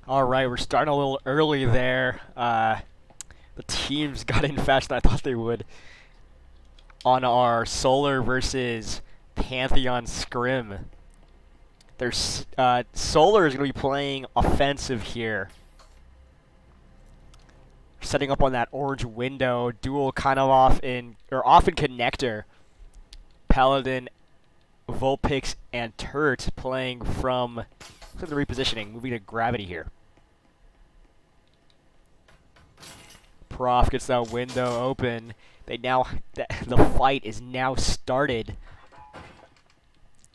Alright, we're starting a little early there. The teams got in faster than I thought they would on our Solar versus Pantheon scrim. There's Solar is going to be playing offensive here. Setting up on that orange window, duel kind of off in connector. Paladin, Vulpix, and Turret playing from the repositioning, moving to Gravity here. Prof gets that window open. The fight is now started.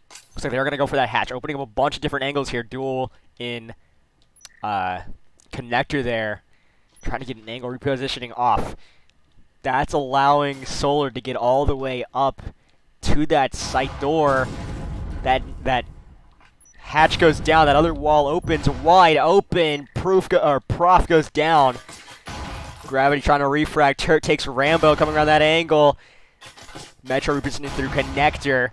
Looks like they're gonna go for that hatch, opening up a bunch of different angles here. Duel in connector there, trying to get an angle, repositioning off. That's allowing Solar to get all the way up to that site door. That hatch goes down. That other wall opens wide open. Prof goes down. Gravity trying to refrag. Turret takes Rambo coming around that angle. Metro repositioning through connector.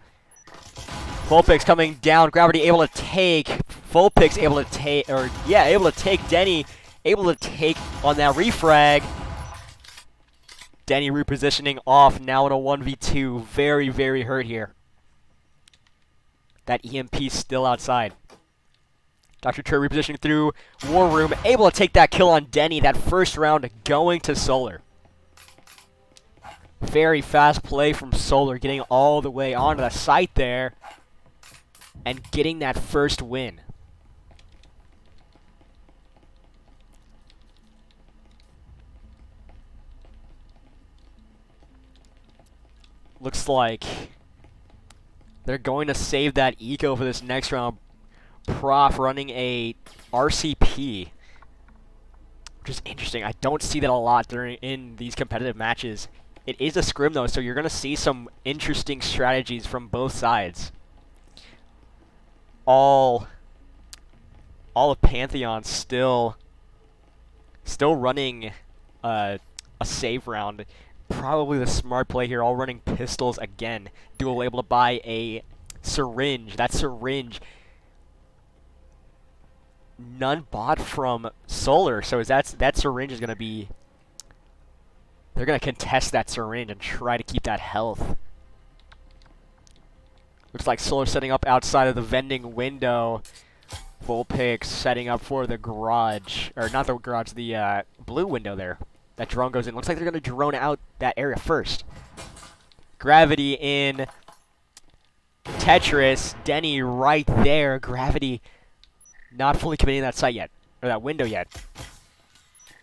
Vulpix coming down. Gravity able to take. Vulpix able to take, able to take Denny. Able to take on that refrag. Denny repositioning off. Now in a 1v2. Very, very hurt here. That EMP still outside. Dr. Turret repositioning through War Room, able to take that kill on Denny, that first round going to Solar. Very fast play from Solar, getting all the way onto the site there, and getting that first win. Looks like they're going to save that eco for this next round. Prof running a RCP, which is interesting. I don't see that a lot in these competitive matches. It is a scrim though, so you're going to see some interesting strategies from both sides. All of Pantheon still running a save round. Probably the smart play here, all running pistols again. Duel able to buy a syringe. That syringe, none bought from Solar, so that syringe is going to be... They're going to contest that syringe and try to keep that health. Looks like Solar setting up outside of the vending window. Vulpix setting up for the garage. Or not the garage, the blue window there. That drone goes in. Looks like they're going to drone out that area first. Gravity in Tetris. Denny right there. Gravity not fully committing that site yet, or that window yet.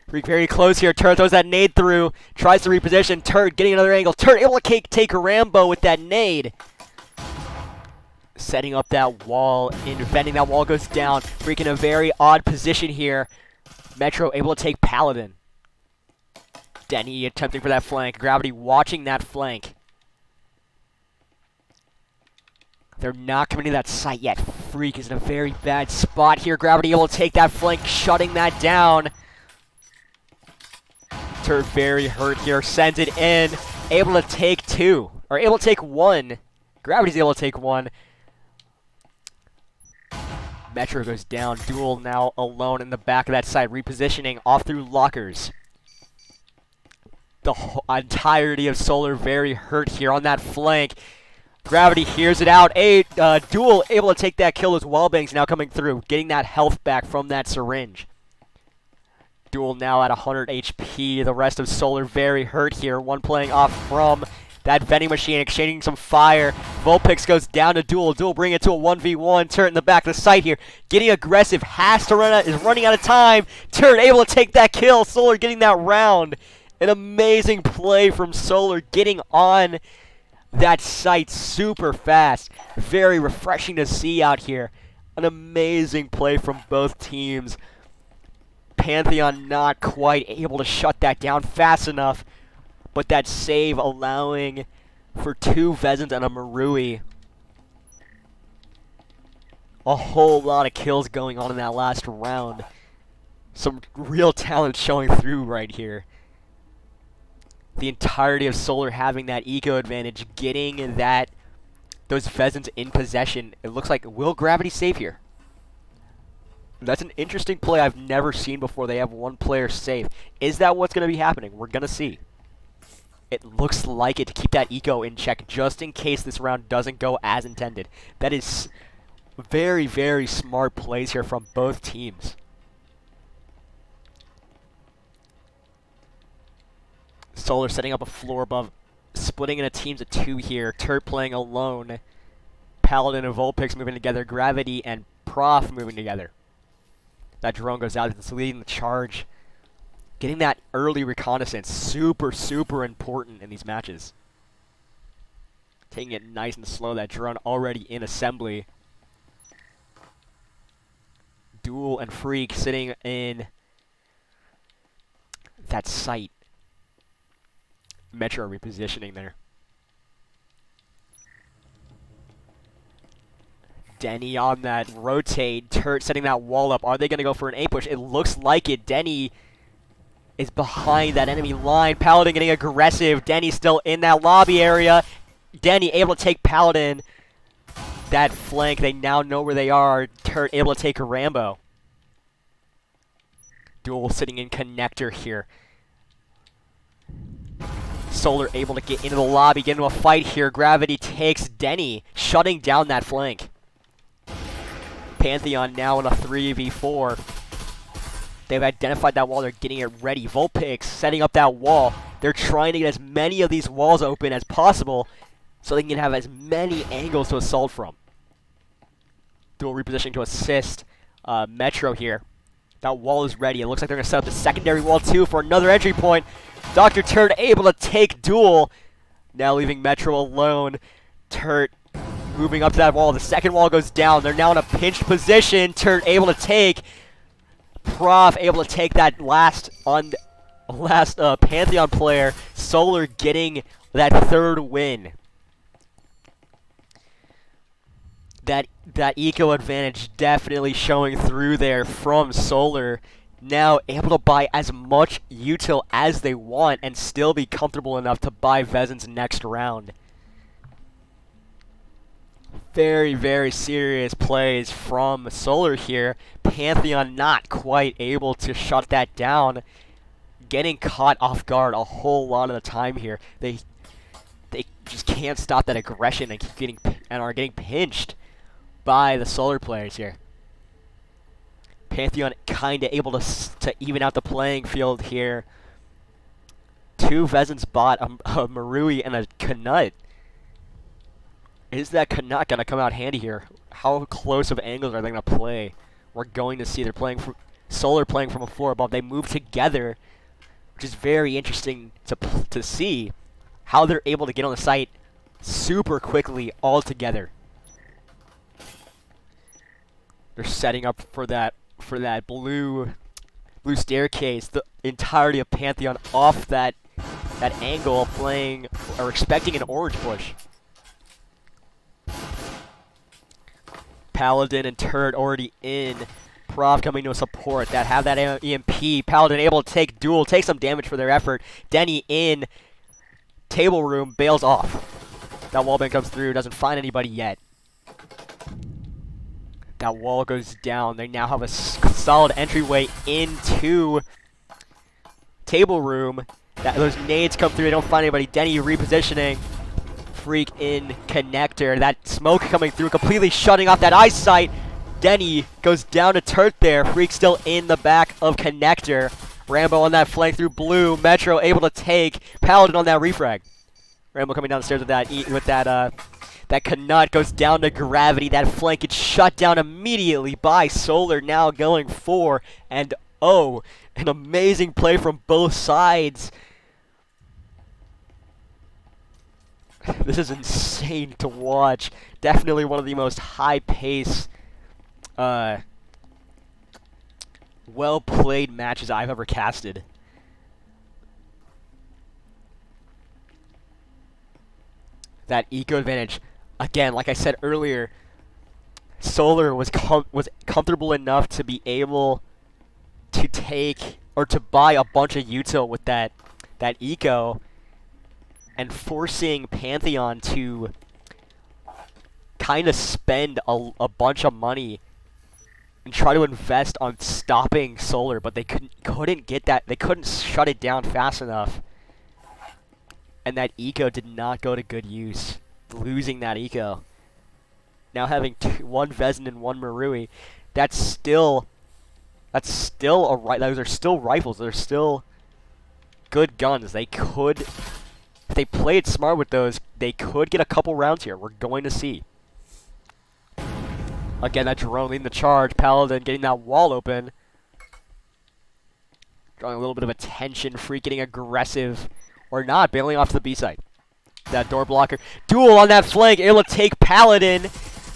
Very close here. Turret throws that nade through, tries to reposition. Turret getting another angle. Turret able to take a Rambo with that nade. Setting up that wall, defending that wall goes down. Freaking a very odd position here. Metro able to take Paladin. Denny attempting for that flank. Gravity watching that flank. They're not coming to that site yet. Freak is in a very bad spot here. Gravity able to take that flank, shutting that down. Turret very hurt here. Sends it in. Able to take two. Or able to take one. Gravity's able to take one. Metro goes down. Duel now alone in the back of that site. Repositioning off through lockers. The entirety of Solar very hurt here on that flank. Gravity hears it out. Duel able to take that kill as Wallbangs now coming through, getting that health back from that syringe. Duel now at 100 HP. The rest of Solar very hurt here. One playing off from that vending machine, exchanging some fire. Vulpix goes down to Duel. Duel bringing it to a 1v1. Turret in the back of the site here. Getting aggressive. Has to run out. Is running out of time. Turret able to take that kill. Solar getting that round. An amazing play from Solar, getting on that site super fast. Very refreshing to see out here. An amazing play from both teams. Pantheon not quite able to shut that down fast enough, but that save allowing for two Vezins and a Marui. A whole lot of kills going on in that last round. Some real talent showing through right here. The entirety of Solar having that eco advantage, getting those Vezins in possession. It looks like, will Gravity save here? That's an interesting play I've never seen before. They have one player safe. Is that what's going to be happening? We're going to see. It looks like it to keep that eco in check just in case this round doesn't go as intended. That is very, very smart plays here from both teams. Solar setting up a floor above, splitting into teams of 2 here. Turt playing alone. Paladin and Vulpix moving together. Gravity and Prof moving together. That drone goes out. It's leading the charge. Getting that early reconnaissance, super, super important in these matches. Taking it nice and slow. That drone already in assembly. Duel and Freak sitting in that site. Metro repositioning there. Denny on that rotate. Turt setting that wall up. Are they going to go for an A push? It looks like it. Denny is behind that enemy line. Paladin getting aggressive. Denny still in that lobby area. Denny able to take Paladin. That flank, they now know where they are. Turt able to take a Rambo. Duel sitting in connector here. Solar able to get into the lobby, get into a fight here. Gravity takes Denny, shutting down that flank. Pantheon now in a 3v4. They've identified that wall. They're getting it ready. Vulpix setting up that wall. They're trying to get as many of these walls open as possible so they can have as many angles to assault from. Dual repositioning to assist Metro here. That wall is ready. It looks like they're going to set up the secondary wall too for another entry point. Dr. Turt able to take Duel. Now leaving Metro alone. Turt moving up to that wall. The second wall goes down. They're now in a pinched position. Turt able to take. Prof able to take that last Pantheon player. Solar getting that 3rd win. That eco advantage definitely showing through there from Solar. Now able to buy as much util as they want and still be comfortable enough to buy Vezins next round. Very, very serious plays from Solar here. Pantheon not quite able to shut that down. Getting caught off guard a whole lot of the time here. They just can't stop that aggression and keep getting are getting pinched by the Solar players here. Pantheon kind of able to even out the playing field here. 2 Vezins bot, a Marui and a Knut. Is that Knut going to come out handy here? How close of angles are they going to play? We're going to see. They're playing from Solar playing from a floor above. They move together, which is very interesting to see how they're able to get on the site super quickly all together. They're setting up for that blue staircase. The entirety of Pantheon off that angle, playing or expecting an orange push. Paladin and Turt already in. Prof coming to support that. Have that EMP. Paladin able to take Duel, take some damage for their effort. Denny in. Table room, bails off. That wallbang comes through, doesn't find anybody yet. That wall goes down. They now have a solid entryway into table room. Those nades come through, they don't find anybody. Denny repositioning. Freak in connector. That smoke coming through, completely shutting off that eyesight. Denny goes down to Turt there. Freak still in the back of connector. Rambo on that flank through blue. Metro able to take. Paladin on that refrag. Rambo coming down the stairs with that that Knut goes down to Gravity. That flank gets shut down immediately by Solar. Now going 4-0. An amazing play from both sides. This is insane to watch. Definitely one of the most high-paced, well-played matches I've ever casted. That eco advantage, again, like I said earlier, Solar was comfortable enough to be able to take or to buy a bunch of util with that eco, and forcing Pantheon to kind of spend a bunch of money and try to invest on stopping Solar, but they couldn't get that. They couldn't shut it down fast enough. And that eco did not go to good use. Losing that eco. Now having one Vezin and one Marui, that's still a right. Those are still rifles. They're still good guns. They could, if they played smart with those, they could get a couple rounds here. We're going to see. Again, that drone leading the charge. Paladin getting that wall open. Drawing a little bit of attention. Freak getting aggressive. Or not. Bailing off to the B side. That door blocker. Duel on that flank. Able to take Paladin.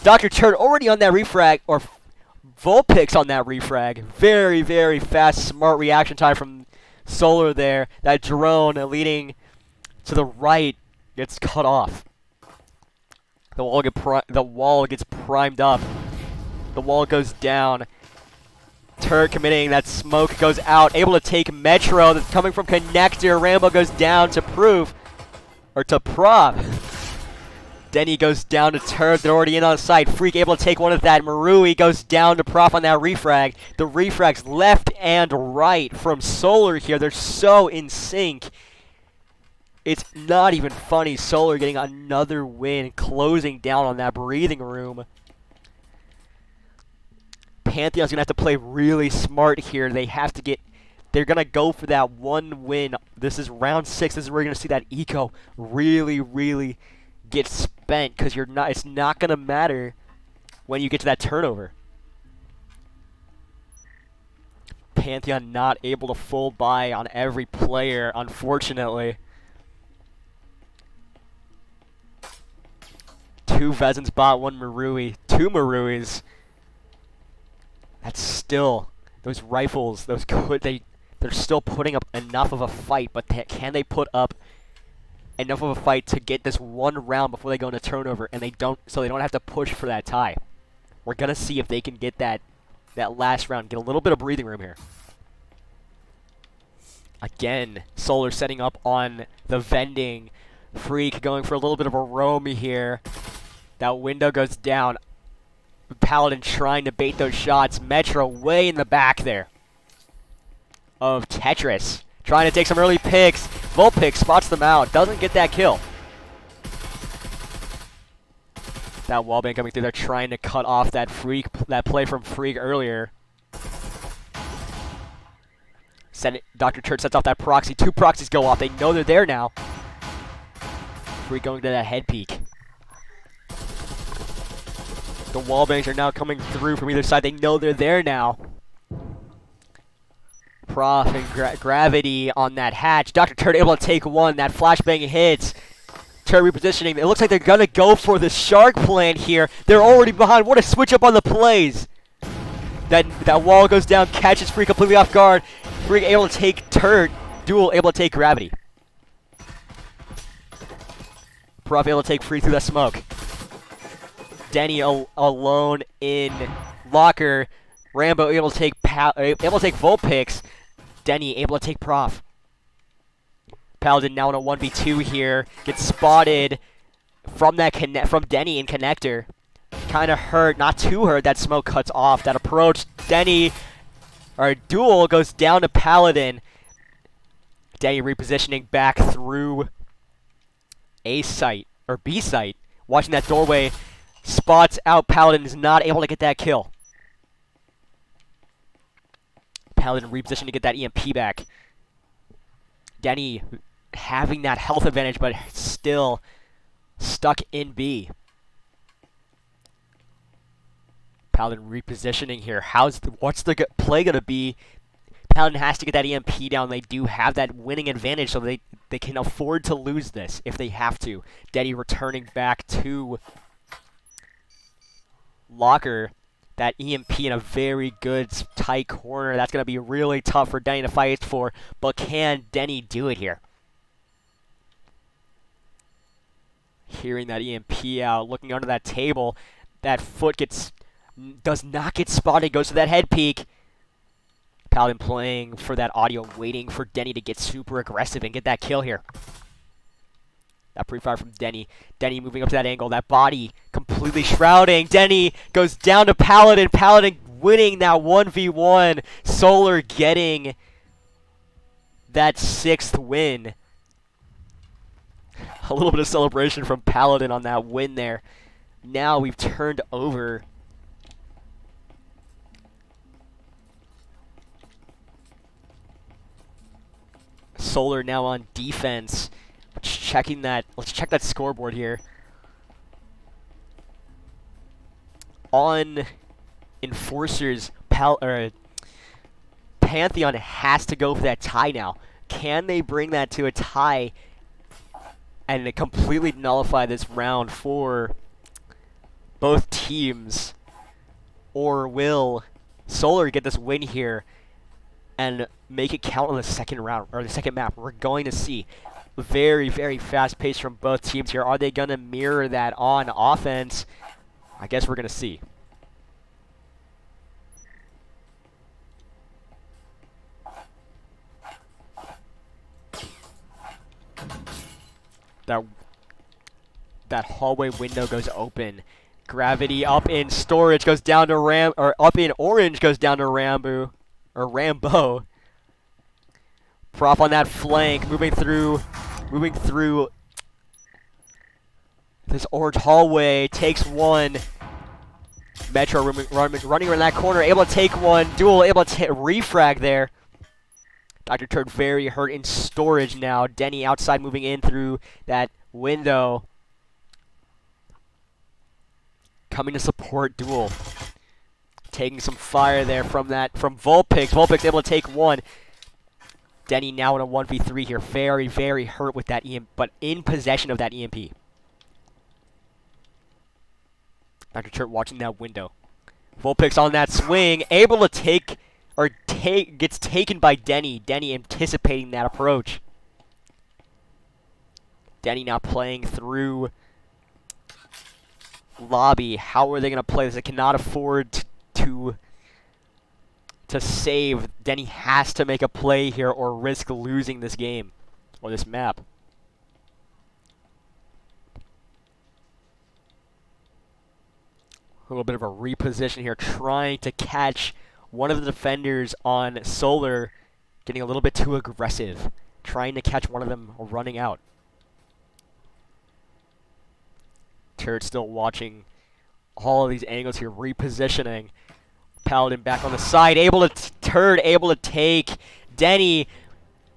Dr. Turd already on that refrag. Or Vulpix on that refrag. Very, very fast, smart reaction time from Solar there. That drone leading to the right gets cut off. The wall gets primed up. The wall goes down. Turret committing. That smoke goes out. Able to take Metro. That's coming from Connector. Rambo goes down to Proof. Or to Prop. Denny goes down to Turret. They're already in on site. Freak able to take one of that. Marui goes down to Prop on that refrag. The refrags left and right from Solar here. They're so in sync. It's not even funny. Solar getting another win. Closing down on that breathing room. Pantheon's going to have to play really smart here. They have to get... They're going to go for that one win. This is round 6. This is where you're going to see that eco really, really get spent. Because it's not going to matter when you get to that turnover. Pantheon not able to full buy on every player, unfortunately. 2 Vezins bot, 1 Marui. 2 Maruis. That's still, those rifles, they're still putting up enough of a fight, but can they put up enough of a fight to get this one round before they go into turnover, and so they don't have to push for that tie? We're gonna see if they can get that last round, get a little bit of breathing room here. Again, Solar setting up on the vending. Freak going for a little bit of a roam here. That window goes down. Paladin trying to bait those shots. Metro way in the back there of Tetris. Trying to take some early picks. Vulpix spots them out. Doesn't get that kill. That wallbang coming through there trying to cut off that play from Freak earlier. Dr. Turd sets off that proxy. 2 proxies go off. They know they're there now. Freak going to that head peek. The wallbangs are now coming through from either side. They know they're there now. Prof and Gravity on that hatch. Dr. Turd able to take one. That flashbang hits. Turd repositioning. It looks like they're going to go for the shark plant here. They're already behind. What a switch up on the plays. That wall goes down. Catches Freak completely off guard. Freak able to take Turd. Duel able to take Gravity. Prof able to take Freak through that smoke. Denny alone in locker. Rambo able to take Vulpix. Denny able to take Prof. Paladin now in a 1v2 here. Gets spotted from Denny in connector. Kind of hurt, not too hurt. That smoke cuts off. That approach. Duel goes down to Paladin. Denny repositioning back through A site or B site. Watching that doorway. Spots out. Paladin is not able to get that kill. Paladin repositioned to get that EMP back. Denny having that health advantage, but still stuck in B. Paladin repositioning here. What's the play going to be? Paladin has to get that EMP down. They do have that winning advantage, so they can afford to lose this if they have to. Denny returning back to locker. That EMP in a very good tight corner. That's going to be really tough for Denny to fight for. But can Denny do it here? Hearing that EMP out, looking under that table. That foot does not get spotted. Goes to that head peek. Paladin playing for that audio, waiting for Denny to get super aggressive and get that kill here. That pre-fire from Denny. Denny moving up to that angle. That body completely shrouding. Denny goes down to Paladin. Paladin winning that 1v1. Solar getting that 6th win. A little bit of celebration from Paladin on that win there. Now we've turned over Solar now on defense. Let's check that scoreboard here. On Enforcers, Pantheon has to go for that tie now. Can they bring that to a tie and completely nullify this round for both teams? Or will Solar get this win here and make it count on the second round, or the second map? We're going to see. Very, very fast pace from both teams here. Are they going to mirror that on offense? I guess we're going to see. That hallway window goes open. Gravity up in storage goes down to up in orange goes down to Rambo. Prop on that flank, moving through this orange hallway, takes one. Metro running around that corner, able to take one. Duel able to refrag there. Dr. Turd very hurt in storage now. Denny outside moving in through that window. Coming to support Duel. Taking some fire there from Vulpix. Vulpix able to take one. Denny now in a 1v3 here. Very, very hurt with that EMP, but in possession of that EMP. Dr. Chert watching that window. Vulpix on that swing. Able to gets taken by Denny. Denny anticipating that approach. Denny now playing through lobby. How are they going to play this? They cannot afford to save. Denny has to make a play here or risk losing this game or this map. A little bit of a reposition here, trying to catch one of the defenders on Solar, getting a little bit too aggressive, trying to catch one of them running out. Turret still watching all of these angles here, repositioning. Paladin back on the side, Turd able to take Denny.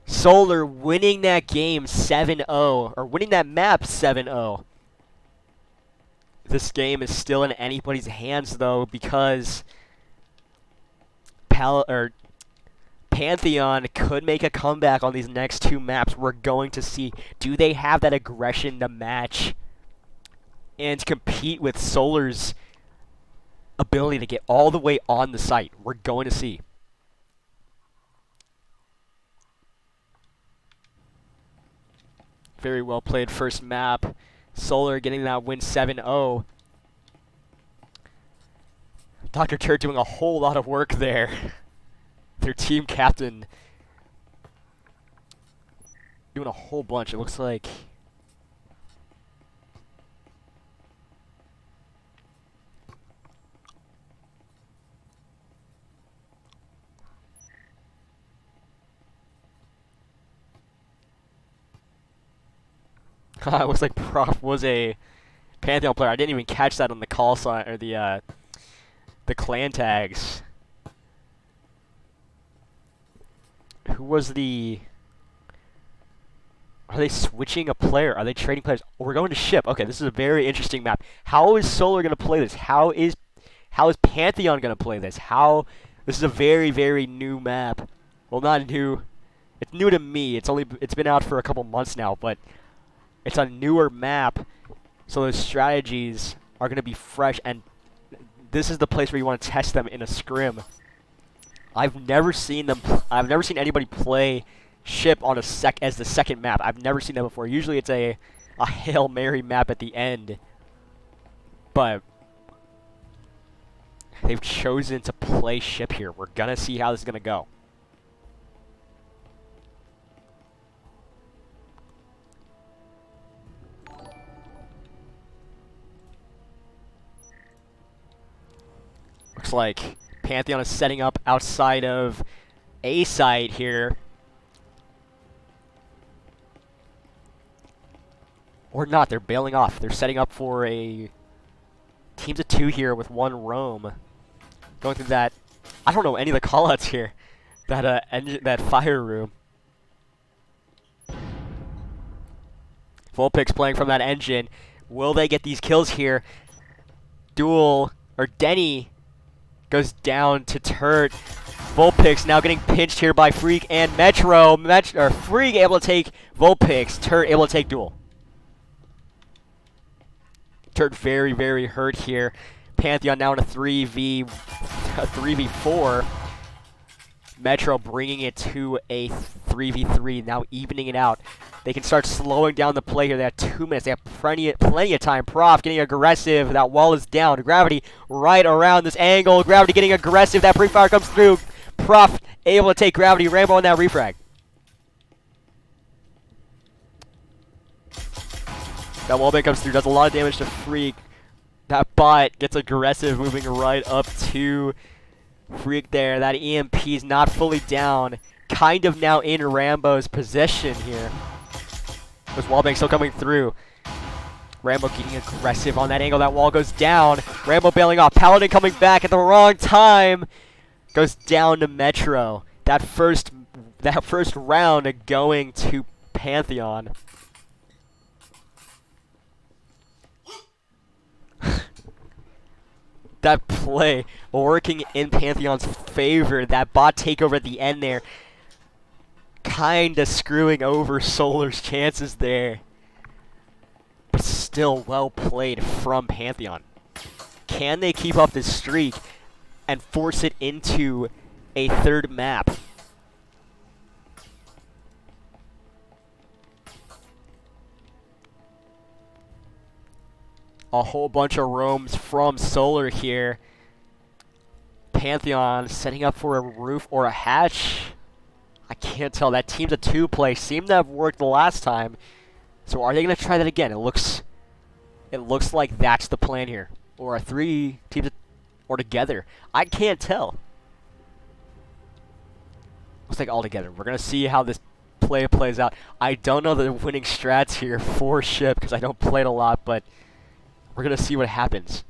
Solar winning that game 7-0, or winning that map 7-0. This game is still in anybody's hands, though, because Pantheon could make a comeback on these next two maps. We're going to see, do they have that aggression to match and compete with Solar's ability to get all the way on the site? We're going to see. Very well played first map. Solar getting that win 7-0. Dr. Turd doing a whole lot of work there. Their team captain doing a whole bunch. It looks like it looks like Prof was a Pantheon player. I didn't even catch that on the call sign or the clan tags. Who was the? Are they switching a player? Are they trading players? Oh, we're going to ship. Okay, this is a very interesting map. How is Solar going to play this? How is Pantheon going to play this? This is a very, very new map. Well, not new. It's new to me. It's been out for a couple months now, but it's a newer map, so those strategies are going to be fresh, and this is the place where you want to test them in a scrim. I've never seen anybody play ship on as the second map. I've never seen that before. Usually it's a Hail Mary map at the end, but they've chosen to play ship here. We're going to see how this is going to go. Looks like Pantheon is setting up outside of A side here. Or not, they're bailing off. They're setting up for a teams of 2 here with 1 roam. Going through that, I don't know any of the callouts here. That engine, that fire room. Vulpix playing from that engine. Will they get these kills here? Denny goes down to Turt. Vulpix now getting pinched here by Freak and Metro. Freak able to take Vulpix. Turt able to take Duel. Turt very, very hurt here. Pantheon now in a 3v4. Metro bringing it to a 3v3, now evening it out. They can start slowing down the play here. They have 2 minutes. They have plenty of time. Prof getting aggressive. That wall is down. Gravity right around this angle. Gravity getting aggressive. That pre-fire comes through. Prof able to take Gravity. Rambo on that refrag. That wallbang comes through. Does a lot of damage to Freak. That bot gets aggressive, moving right up to Freak there. That EMP's not fully down. Kind of now in Rambo's possession here. Those wallbangs still coming through. Rambo getting aggressive on that angle. That wall goes down. Rambo bailing off. Paladin coming back at the wrong time. Goes down to Metro. That first round going to Pantheon. That play working in Pantheon's favor. That bot takeover at the end there. Kinda screwing over Solar's chances there. But still well played from Pantheon. Can they keep up this streak and force it into a 3rd map? A whole bunch of roams from Solar here. Pantheon setting up for a roof or a hatch. I can't tell. That team's a 2 play. Seemed to have worked the last time. So are they going to try that again? It looks like that's the plan here. Or a 3 teams or together. I can't tell. Looks like all together. We're going to see how this play plays out. I don't know the winning strats here for Ship because I don't play it a lot, but we're going to see what happens.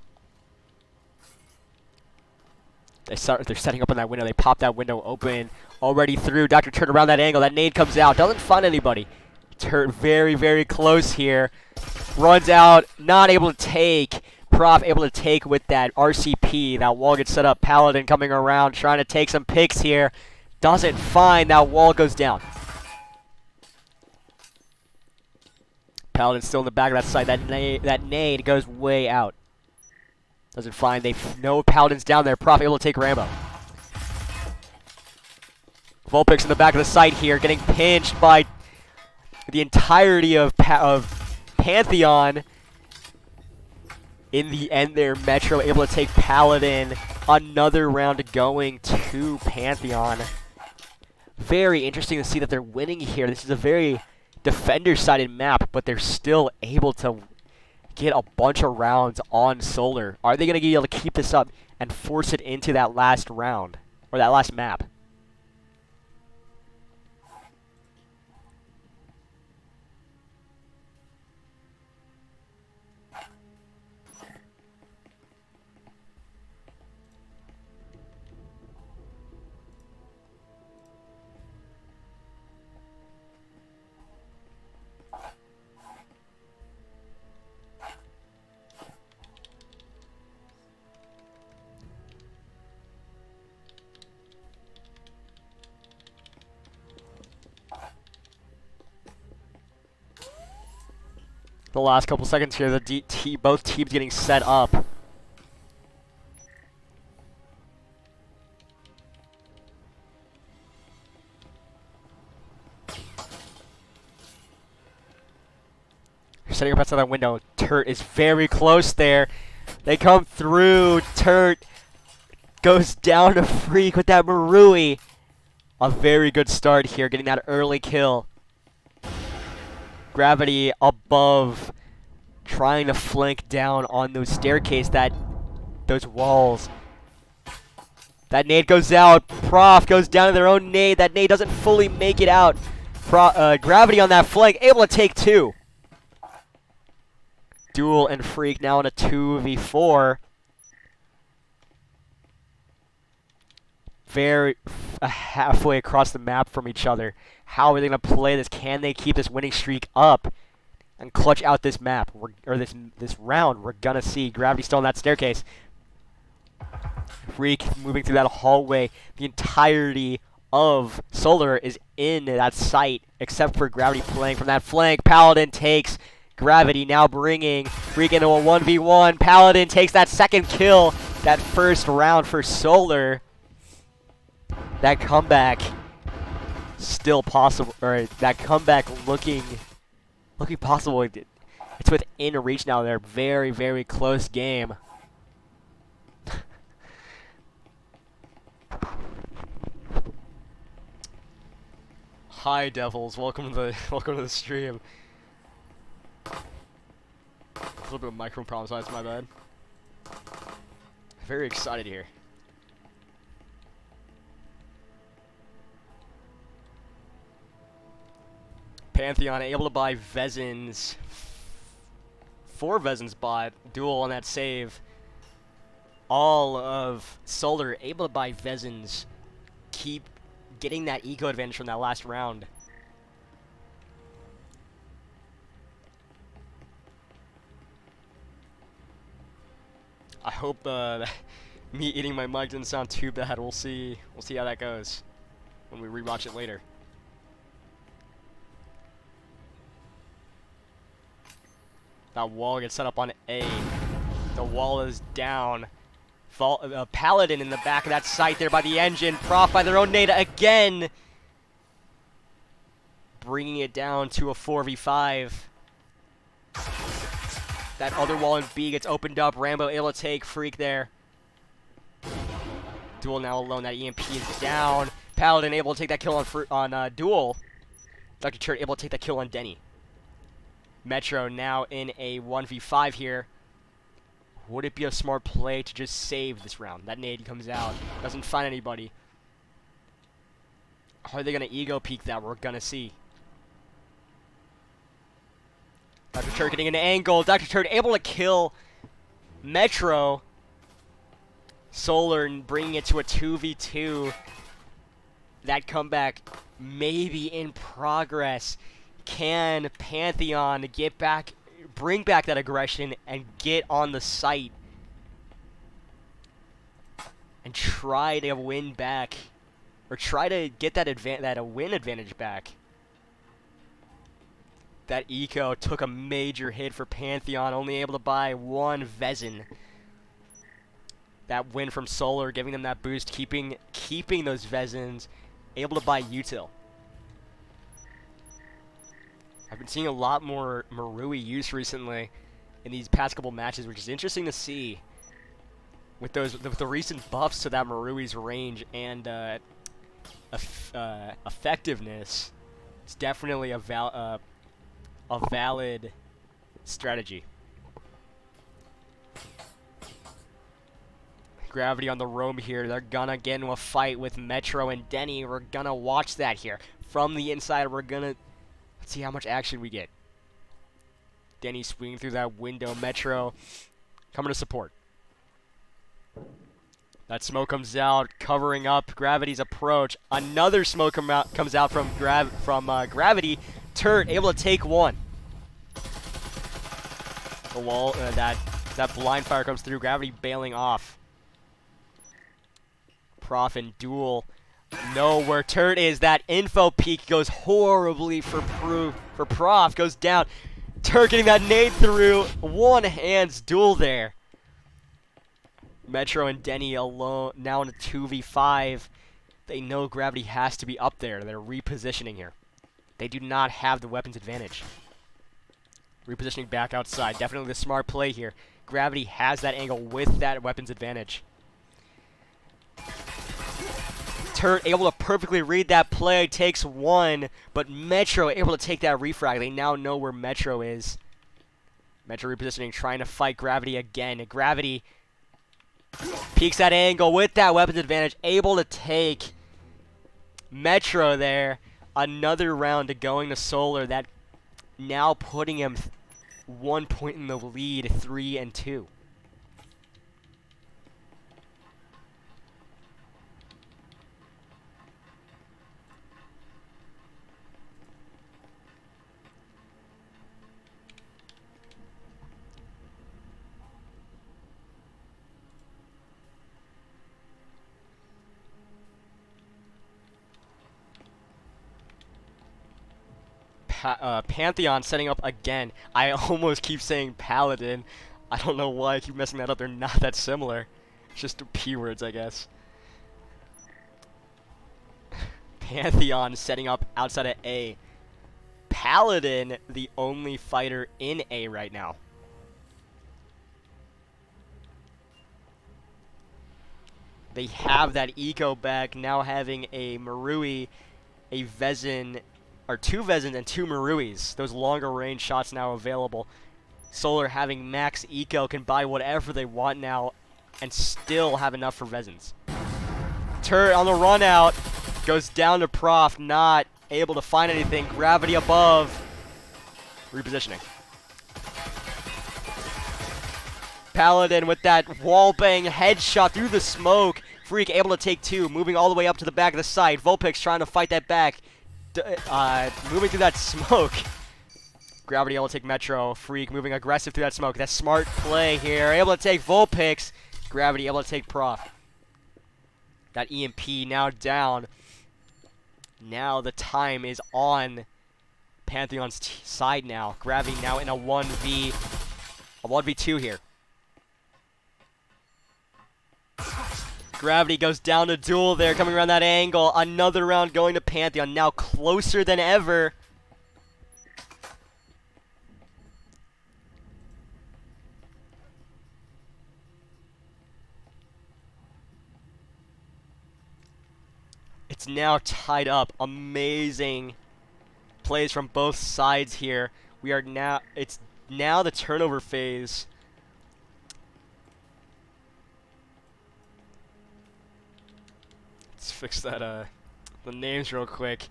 They're setting up in that window. They pop that window open. Already through. Dr. Turt around that angle. That nade comes out. Doesn't find anybody. Turt very, very close here. Runs out. Not able to take. Prof able to take with that RCP. That wall gets set up. Paladin coming around. Trying to take some picks here. Doesn't find. That wall goes down. Paladin's still in the back of that side. That nade goes way out. Doesn't find. They know Paladin's down there. Prof able to take Rambo. Vulpix in the back of the site here, getting pinched by the entirety of Pantheon. In the end there, Metro able to take Paladin. Another round going to Pantheon. Very interesting to see that they're winning here. This is a very defender-sided map, but they're still able to get a bunch of rounds on Solar. Are they going to be able to keep this up and force it into that last round, or that last map? The last couple seconds here, both teams getting set up. Setting up outside that window. Turt is very close there. They come through. Turt goes down to Freak with that Marui. A very good start here, getting that early kill. Gravity above, trying to flank down on those staircase, those walls. That nade goes out. Prof goes down to their own nade. That nade doesn't fully make it out. Gravity on that flank, able to take 2. Duel and Freak now in a 2v4. Very halfway across the map from each other. How are they going to play this? Can they keep this winning streak up and clutch out this map, or this round? We're going to see. Gravity still in that staircase. Freak moving through that hallway. The entirety of Solar is in that site, except for Gravity playing from that flank. Paladin takes Gravity, now bringing Freak into a 1v1. Paladin takes that second kill, that first round for Solar. That comeback still possible, or that comeback looking possible. It's within reach now. They're very, very close game. Hi, Devils. Welcome to the stream. A little bit of microphone problems. That's my bad. Very excited here. Pantheon able to buy Vezins. 4 Vezins bought. Duel on that save. All of Solar able to buy Vezins. Keep getting that eco advantage from that last round. I hope me eating my mic didn't sound too bad. We'll see how that goes when we rewatch it later. That wall gets set up on A. The wall is down. Paladin in the back of that site there by the engine. Prof by their own nade again. Bringing it down to a 4v5. That other wall in B gets opened up. Rambo able to take Freak there. Duel now alone. That EMP is down. Paladin able to take that kill on Duel. Dr. Turd able to take that kill on Denny. Metro now in a 1v5 here. Would it be a smart play to just save this round? That nade comes out. Doesn't find anybody. Are they going to ego peek that? We're going to see. Dr. Turd getting an angle. Dr. Turd able to kill Metro. Solar bringing it to a 2v2. That comeback maybe in progress. Can Pantheon bring back that aggression and get on the site and try to win back, or try to get that win advantage back? That eco took a major hit for Pantheon, only able to buy 1 Vezin. That win from Solar, giving them that boost, keeping those Vezins, able to buy util. I've been seeing a lot more Marui use recently in these past couple matches, which is interesting to see. With the recent buffs to that Marui's range and effectiveness, it's definitely a valid strategy. Gravity on the roam here. They're gonna get into a fight with Metro and Denny. We're gonna watch that here from the inside. We're gonna see how much action we get. Denny swinging through that window. Metro coming to support. That smoke comes out, covering up Gravity's approach. Another smoke comes out from Gravity. Turret able to take 1. The wall, that blind fire comes through. Gravity bailing off. Prof and Duel know where Turret is. That info peek goes horribly for Prof. Goes down. Turret getting that nade through. One hands Duel there. Metro and Denny alone now in a 2v5. They know Gravity has to be up there. They're repositioning here. They do not have the weapons advantage. Repositioning back outside. Definitely the smart play here. Gravity has that angle with that weapons advantage. Turret able to perfectly read that play, takes 1, but Metro able to take that refrag. They now know where Metro is. Metro repositioning, trying to fight Gravity again. Gravity Peeks that angle with that weapons advantage, able to take Metro there. Another round to going to Solar, that now putting him 1 point in the lead, 3-2. Pantheon setting up again. I almost keep saying Paladin. I don't know why I keep messing that up. They're not that similar. It's just P words, I guess. Pantheon setting up outside of A. Paladin, the only fighter in A right now. They have that eco back, now having a Marui, a Vezin, or 2 Vezins and 2 Maruis. Those longer range shots now available. Solar having max eco can buy whatever they want now and still have enough for Vezins. Turret on the run out, goes down to Prof, not able to find anything. Gravity above, repositioning. Paladin with that wall bang headshot through the smoke. Freak able to take 2, moving all the way up to the back of the site. Vulpix trying to fight that back. Moving through that smoke. Gravity able to take Metro. Freak moving aggressive through that smoke. That's smart play here. Able to take Vulpix. Gravity able to take Prof. That EMP now down. Now the time is on Pantheon's side now. Gravity now in a 1v2 here. Gravity goes down to Duel there, coming around that angle. Another round going to Pantheon, now closer than ever. It's now tied up. Amazing plays from both sides here. It's now the turnover phase. Let's fix that the names real quick.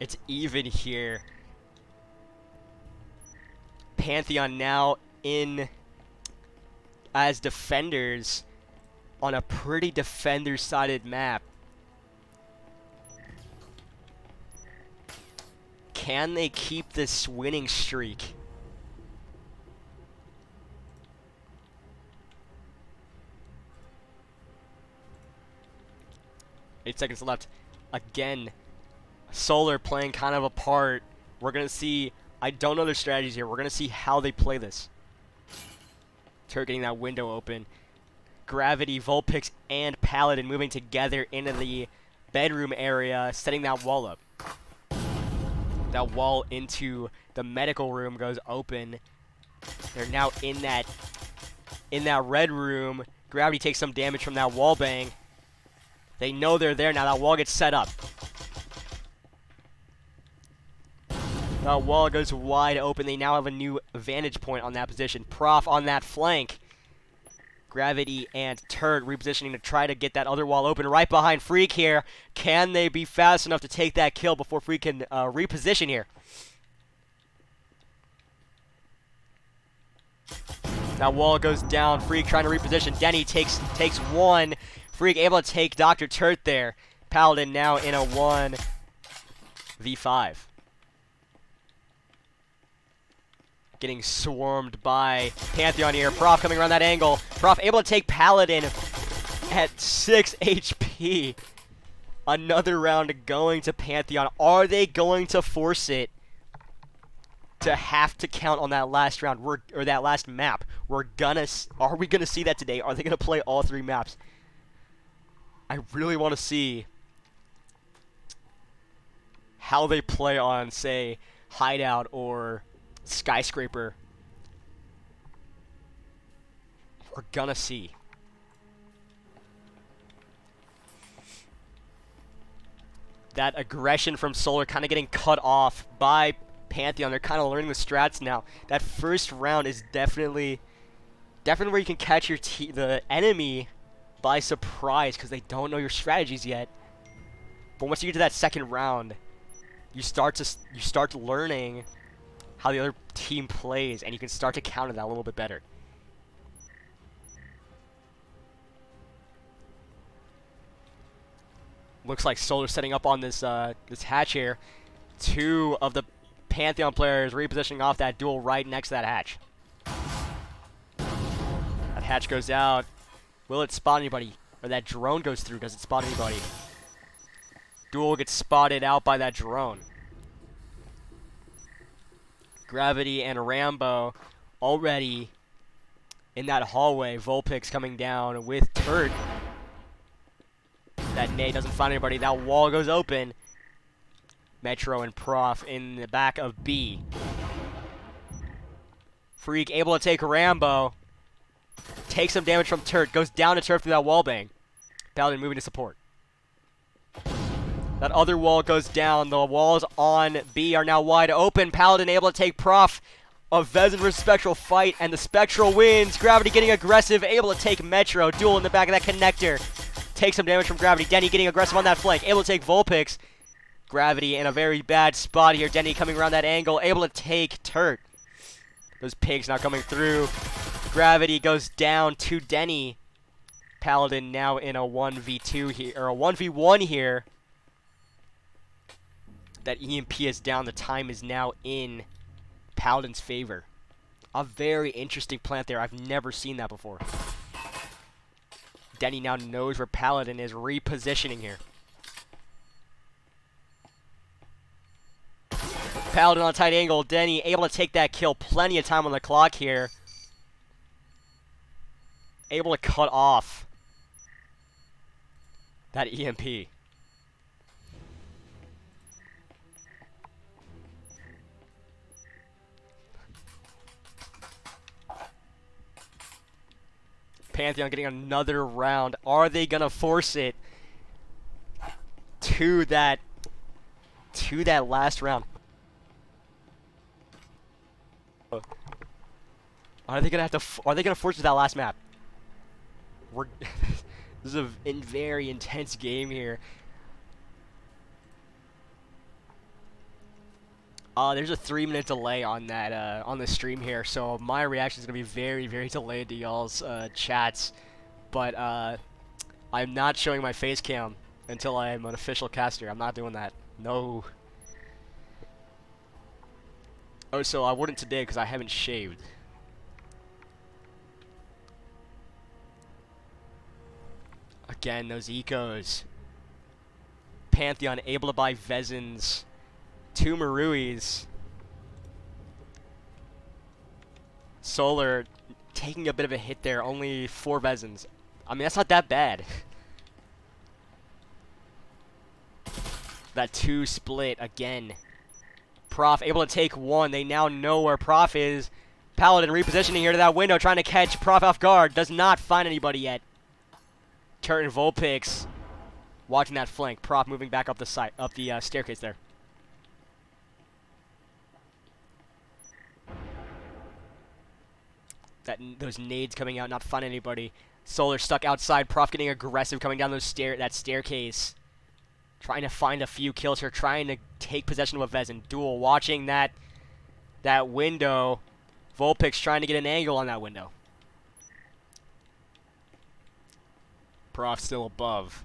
It's even here. Pantheon now in as defenders on a pretty defender-sided map. Can they keep this winning streak? Eight seconds left. Again, Solar playing kind of a part. We're going to see, I don't know their strategies here. We're going to see how they play this. Turret getting that window open. Gravity, Vulpix, and Paladin moving together into the bedroom area, setting that wall up. That wall into the medical room goes open. They're now in that red room. Gravity takes some damage from that wall bang. They know they're there now. That wall gets set up. That wall goes wide open. They now have a new vantage point on that position. Prof on that flank. Gravity and Turret repositioning to try to get that other wall open right behind Freak here. Can they be fast enough to take that kill before Freak can reposition here? That wall goes down. Freak trying to reposition. Denny takes 1. Freak able to take Dr. Turret there. Paladin now in a 1v5. Getting swarmed by Pantheon here. Prof coming around that angle. Prof able to take Paladin at 6 HP. Another round going to Pantheon. Are they going to force it to have to count on that last round or that last map? Are we gonna see that today? Are they gonna play all 3 maps? I really want to see how they play on, say, Hideout or Skyscraper. We're gonna see. That aggression from Solar kind of getting cut off by Pantheon. They're kind of learning the strats now. That first round is definitely Definitely where you can catch the enemy by surprise because they don't know your strategies yet. But once you get to that second round, you start learning how the other team plays, and you can start to counter that a little bit better. Looks like Solar's setting up on this this hatch here. Two of the Pantheon players repositioning off that duel right next to that hatch. That hatch goes out. Will it spot anybody? Or that drone goes through. Does it spot anybody? Duel gets spotted out by that drone. Gravity and Rambo already in that hallway. Vulpix coming down with Turd. That nade doesn't find anybody. That wall goes open. Metro and Prof in the back of B. Freak able to take Rambo. Takes some damage from Turd. Goes down to turf through that wallbang. Paladin moving to support. That other wall goes down. The walls on B are now wide open. Paladin able to take Prof. A Vezin vs Spectral fight, and the Spectral wins. Gravity getting aggressive, able to take Metro. Duel in the back of that connector. Take some damage from Gravity. Denny getting aggressive on that flank. Able to take Vulpix. Gravity in a very bad spot here. Denny coming around that angle. Able to take Turt. Those pigs now coming through. Gravity goes down to Denny. Paladin now in a 1v2 here, or a 1v1 here. That EMP is down. The time is now in Paladin's favor. A very interesting plant there. I've never seen that before. Denny now knows where Paladin is repositioning here. Paladin on a tight angle. Denny able to take that kill. Plenty of time on the clock here. Able to cut off that EMP. Pantheon getting another round. Are they gonna force it to that last round? Are they gonna force it to that last map? This is a very intense game here. There's a 3-minute delay on that on the stream here, so my reaction is gonna be very, very delayed to y'all's chats. But I'm not showing my face cam until I'm an official caster. I'm not doing that. No. Oh, so I wouldn't today because I haven't shaved. Again, those ecos. Pantheon able to buy Vezins. 2 Maruis. Solar taking a bit of a hit there. Only 4 Vezins. I mean, that's not that bad. That 2 split again. Prof able to take 1. They now know where Prof is. Paladin repositioning here to that window, trying to catch Prof off guard. Does not find anybody yet. Kurt and Vulpix watching that flank. Prof moving back up the staircase there. Those nades coming out, not finding anybody. Solar stuck outside. Prof getting aggressive, coming down that staircase, trying to find a few kills here, trying to take possession of a Vezin. Duel watching that window. Vulpix trying to get an angle on that window. Prof still above.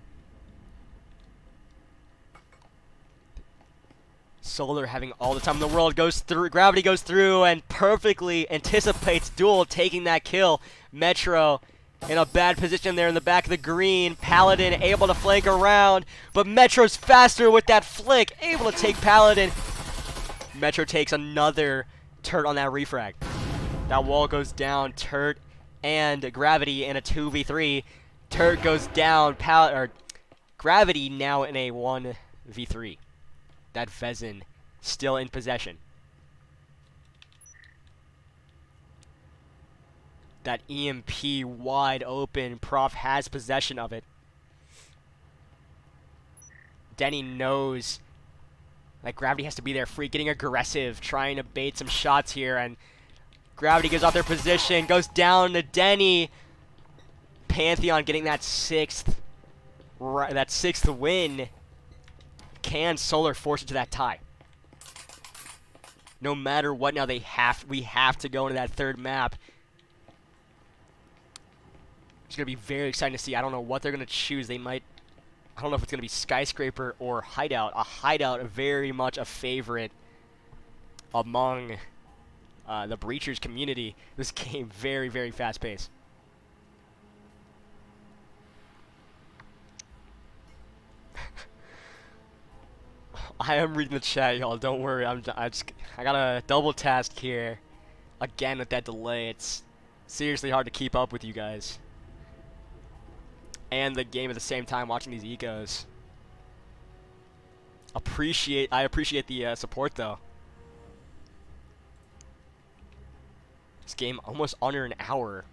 Solar having all the time in the world, goes through, Gravity goes through and perfectly anticipates Duel taking that kill. Metro in a bad position there in the back of the green. Paladin able to flank around, but Metro's faster with that flick, able to take Paladin. Metro takes another Turt on that refrag. That wall goes down. Turt and Gravity in a 2v3. Turt goes down. Gravity now in a 1v3. That Vezin still in possession. That EMP wide open. Prof has possession of it. Denny knows that Gravity has to be there. Free getting aggressive, trying to bait some shots here, and Gravity gives off their position, goes down to Denny. Pantheon getting that sixth win. Can Solar force it to that tie? No matter what, now we have to go into that third map. It's gonna be very exciting to see. I don't know what they're gonna choose. I don't know if it's gonna be Skyscraper or Hideout. A Hideout, very much a favorite among the Breachers community. This game very, very fast paced. I am reading the chat, y'all. Don't worry. I got a double task here. Again with that delay, it's seriously hard to keep up with you guys and the game at the same time. Watching these ecos. I appreciate the support though. This game almost under an hour.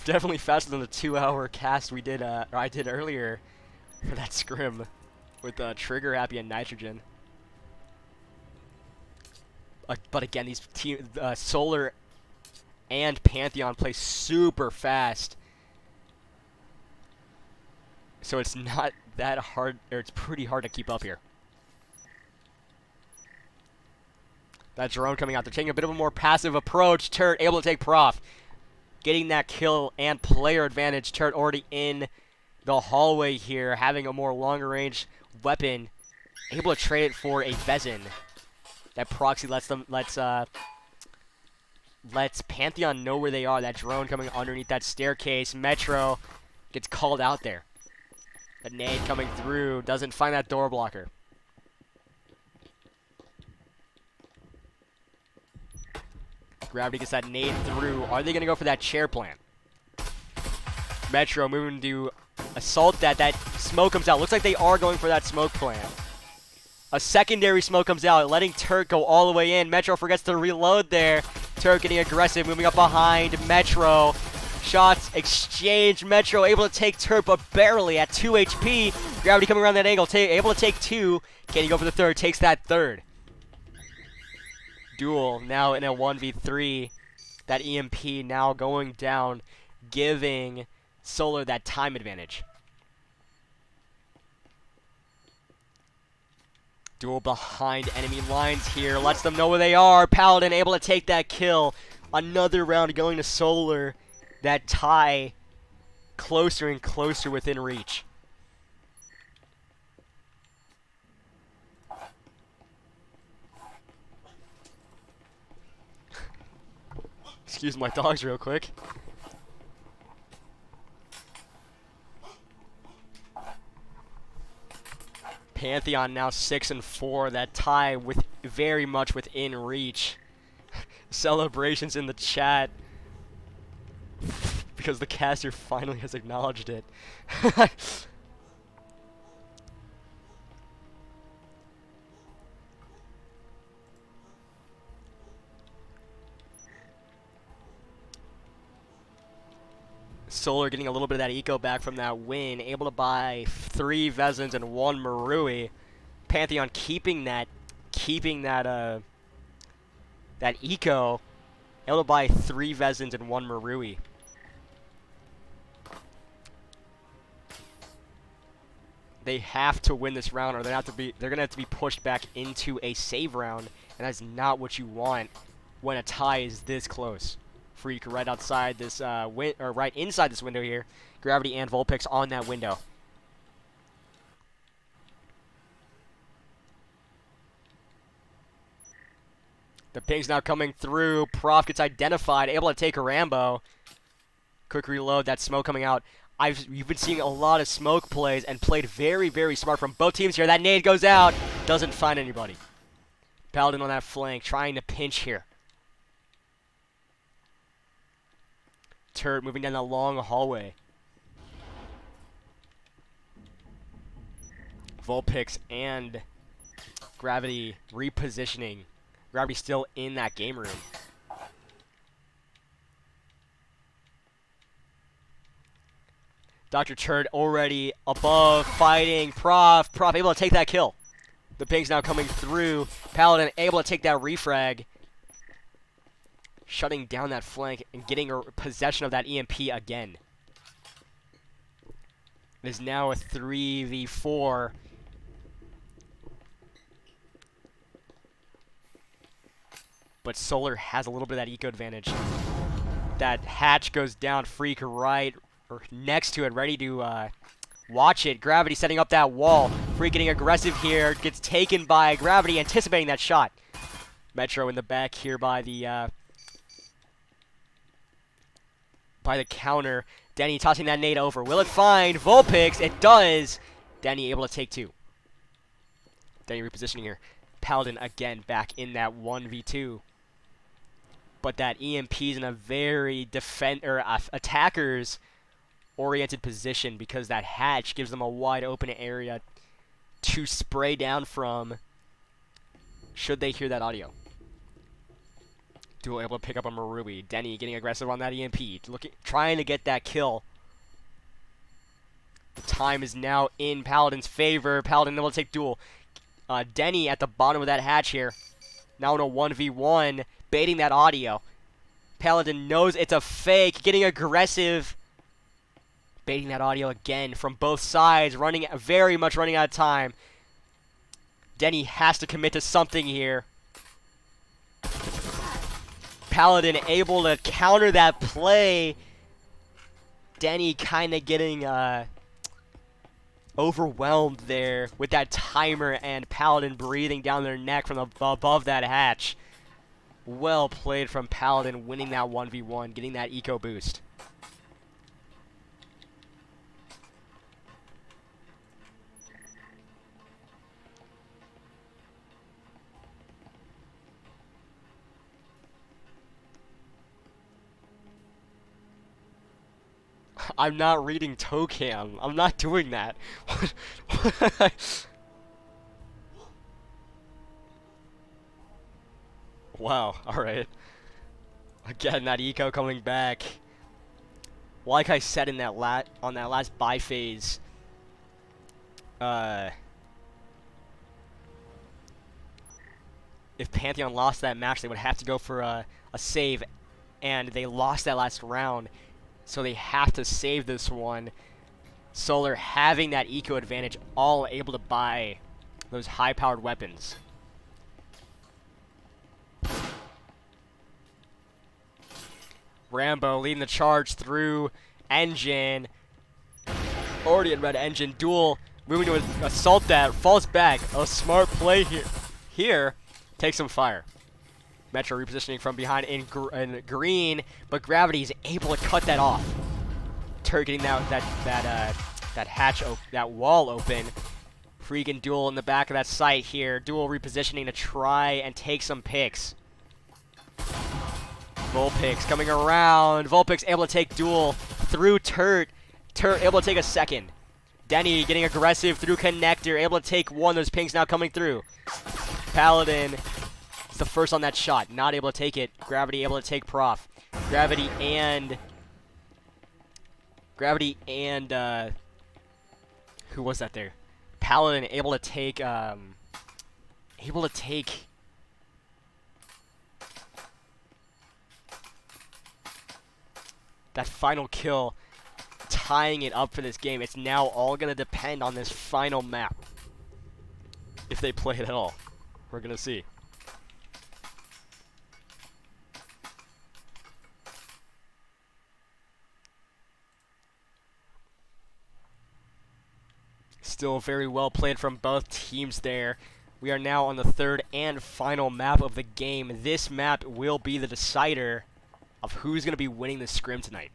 Definitely faster than the 2-hour cast we did, or I did earlier for that scrim with Trigger Happy and Nitrogen. But again, these Solar and Pantheon play super fast, so it's not that hard, or it's pretty hard to keep up here. That drone coming out. They're taking a bit of a more passive approach. Turret able to take Prof. Getting that kill and player advantage. Turret already in the hallway here, having a more longer range weapon. Able to trade it for a Vezin. That proxy lets Pantheon know where they are. That drone coming underneath that staircase. Metro gets called out there. The nade coming through. Doesn't find that door blocker. Gravity gets that nade through. Are they going to go for that chair plant? Metro moving to assault that. That smoke comes out. Looks like they are going for that smoke plant. A secondary smoke comes out, letting Turk go all the way in. Metro forgets to reload there. Turk getting aggressive, moving up behind Metro. Shots exchanged. Metro able to take Turk, but barely at 2 HP. Gravity coming around that angle, able to take 2. Can he go for the third? Takes that third. Duel now in a 1v3. That EMP now going down, giving Solar that time advantage. Duel behind enemy lines here. Lets them know where they are. Paladin able to take that kill. Another round going to Solar. That tie closer and closer within reach. Excuse my dogs real quick. Pantheon now 6-4. That tie with very much within reach. Celebrations in the chat because the caster finally has acknowledged it. Solar getting a little bit of that eco back from that win, able to buy 3 Vezins and 1 Marui. Pantheon keeping that eco, able to buy 3 Vezins and 1 Marui. They have to win this round, or they're gonna have to be pushed back into a save round, and that's not what you want when a tie is this close. Freak right outside this right inside this window here. Gravity and Vulpix on that window. The ping's now coming through. Prof gets identified, able to take a Rambo. Quick reload, that smoke coming out. You've been seeing a lot of smoke plays and played very, very smart from both teams here. That nade goes out, doesn't find anybody. Paladin on that flank, trying to pinch here. Turret moving down the long hallway. Vulpix and Gravity repositioning. Gravity still in that game room. Dr. Turd already above, fighting. Prof able to take that kill. The ping's now coming through. Paladin able to take that refrag. shutting down that flank and getting a possession of that EMP again. It is now a 3v4. But Solar has a little bit of that eco advantage. That hatch goes down, Freak right or next to it, ready to watch it. Gravity setting up that wall. Freak getting aggressive here, gets taken by Gravity, anticipating that shot. Metro in the back here by the counter. Denny tossing that nade over. Will it find Vulpix? It does. Denny able to take two. Denny repositioning here. Paladin again back in that 1v2. But that EMP's in a very attackers oriented position because that hatch gives them a wide open area to spray down from should they hear that audio. Duel able to pick up a Marubi. Denny getting aggressive on that EMP, trying to get that kill. The time is now in Paladin's favor. Paladin able to take Duel. Denny at the bottom of that hatch here. Now in a 1v1, baiting that audio. Paladin knows it's a fake, getting aggressive. Baiting that audio again from both sides, very much running out of time. Denny has to commit to something here. Paladin able to counter that play. Denny kind of getting overwhelmed there with that timer and Paladin breathing down their neck from above that hatch. Well played from Paladin, winning that 1v1, getting that eco boost. I'm not reading Tocam. I'm not doing that. Wow, alright. Again, that eco coming back. Like I said in that on that last buy phase, if Pantheon lost that match, they would have to go for a save, and they lost that last round, so they have to save this one. Solar having that eco advantage, all able to buy those high-powered weapons. Rambo leading the charge through Engine. Already in red Engine. Duel moving to assault that. Falls back. A smart play here. Takes some fire. Metro repositioning from behind in green, but Gravity is able to cut that off. Turret getting that hatch, that wall open. Freaking Duel in the back of that site here. Duel repositioning to try and take some picks. Vulpix coming around. Vulpix able to take Duel through Turret. Turret able to take a second. Denny getting aggressive through Connector. Able to take one. Those pings now coming through. Paladin is the first on that shot. Not able to take it. Gravity able to take Prof. Gravity and who was that there? Paladin able to take that final kill, tying it up for this game. It's now all going to depend on this final map. If they play it at all. We're going to see. Still very well played from both teams there. We are now on the third and final map of the game. This map will be the decider of who's going to be winning the scrim tonight.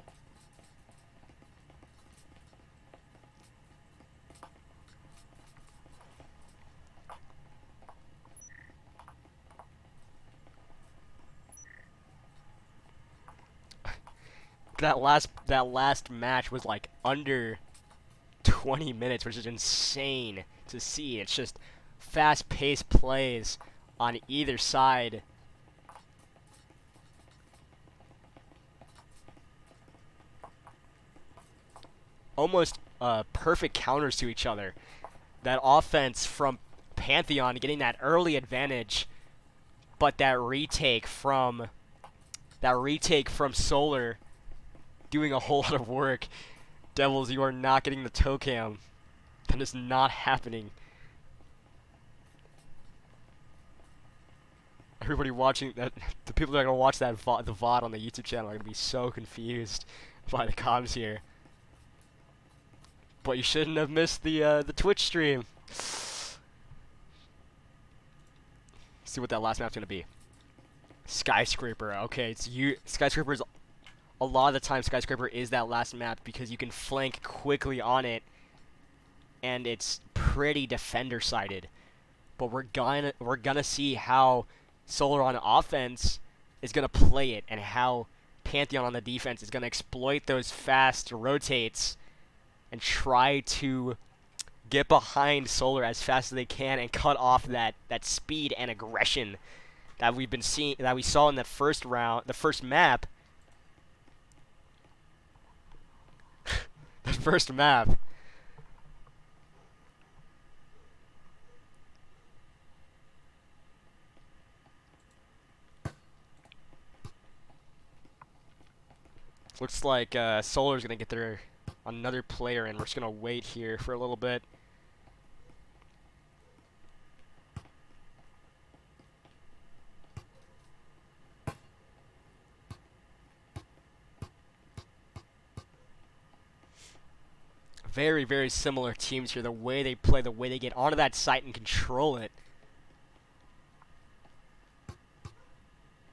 That last match was like under 20 minutes, which is insane to see. It's just fast-paced plays on either side. Almost perfect counters to each other. That offense from Pantheon getting that early advantage, but that retake from That retake from Solar doing a whole lot of work. Devils, you are not getting the toe cam. That is not happening. Everybody watching that, the people that are gonna watch that the VOD on the YouTube channel are gonna be so confused by the comms here. But you shouldn't have missed the Twitch stream. See what that last map's gonna be. Skyscraper. Okay, it's you. Skyscraper is a lot of the time. Skyscraper is that last map because you can flank quickly on it, and it's pretty defender sided. But we're gonna see how Solar on offense is gonna play it, and how Pantheon on the defense is gonna exploit those fast rotates and try to get behind Solar as fast as they can and cut off that speed and aggression that we've been seeing, that we saw in the first round, the first map. The first map. Looks like Solar's gonna get their another player, and we're just gonna wait here for a little bit. Very, very similar teams here. The way they play, the way they get onto that site and control it.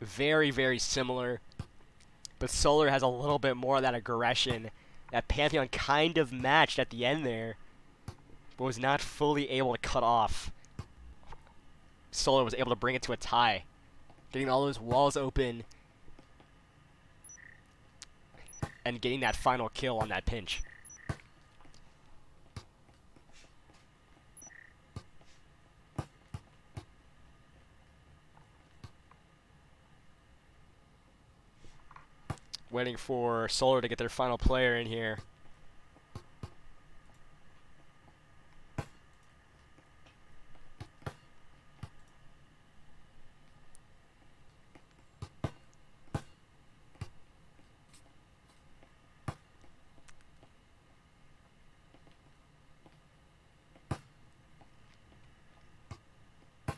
Very, very similar. But Solar has a little bit more of that aggression that Pantheon kind of matched at the end there, but was not fully able to cut off. Solar was able to bring it to a tie, getting all those walls open and getting that final kill on that pinch. Waiting for Solar to get their final player in here.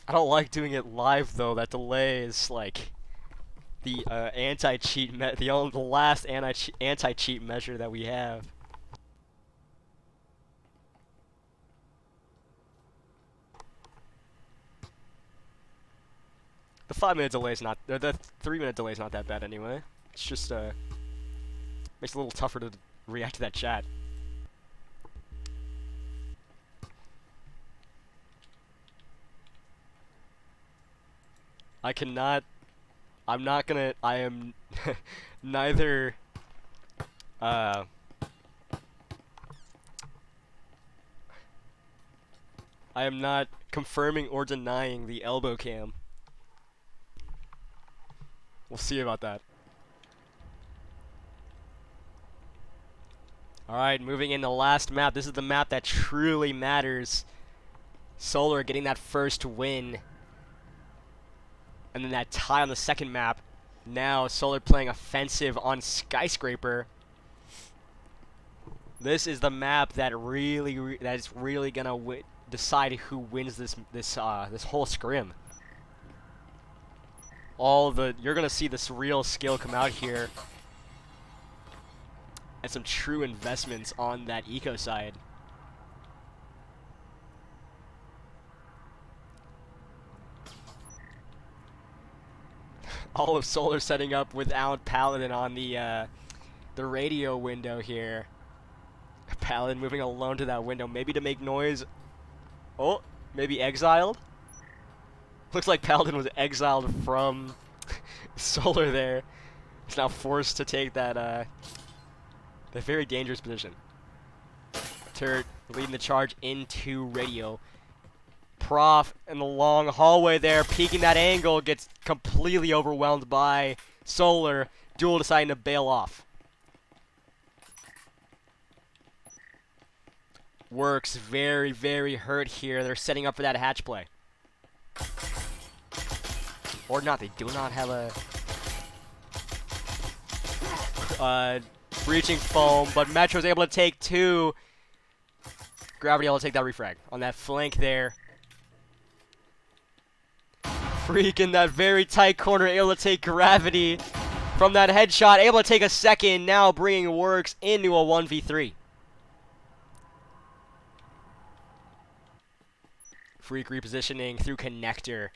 I don't like doing it live though. That delay is like the anti-cheat the last anti-cheat measure that we have. The 5-minute delay is not, the 3-minute delay is not that bad anyway. It's just makes it a little tougher to react to that chat. I'm not gonna, I am neither, I am not confirming or denying the elbow cam. We'll see about that. Alright, moving into the last map. This is the map that truly matters. Solar getting that first win. And then that tie on the second map. Now Solar playing offensive on Skyscraper. This is the map that is really gonna decide who wins this whole scrim. You're gonna see this real skill come out here, and some true investments on that eco side. All of Solar setting up without Paladin on the radio window here. Paladin moving alone to that window, maybe to make noise. Oh, maybe exiled? Looks like Paladin was exiled from Solar there. He's now forced to take that very dangerous position. Turret leading the charge into radio. Prof in the long hallway there, peeking that angle, gets completely overwhelmed by Solar. Duel deciding to bail off. Works very, very hurt here. They're setting up for that hatch play. Or not, they do not have a breaching foam, but Metro's able to take 2. Gravity able to take that refrag on that flank there. Freak in that very tight corner, able to take Gravity from that headshot, able to take a second, now bringing Works into a 1v3. Freak repositioning through connector.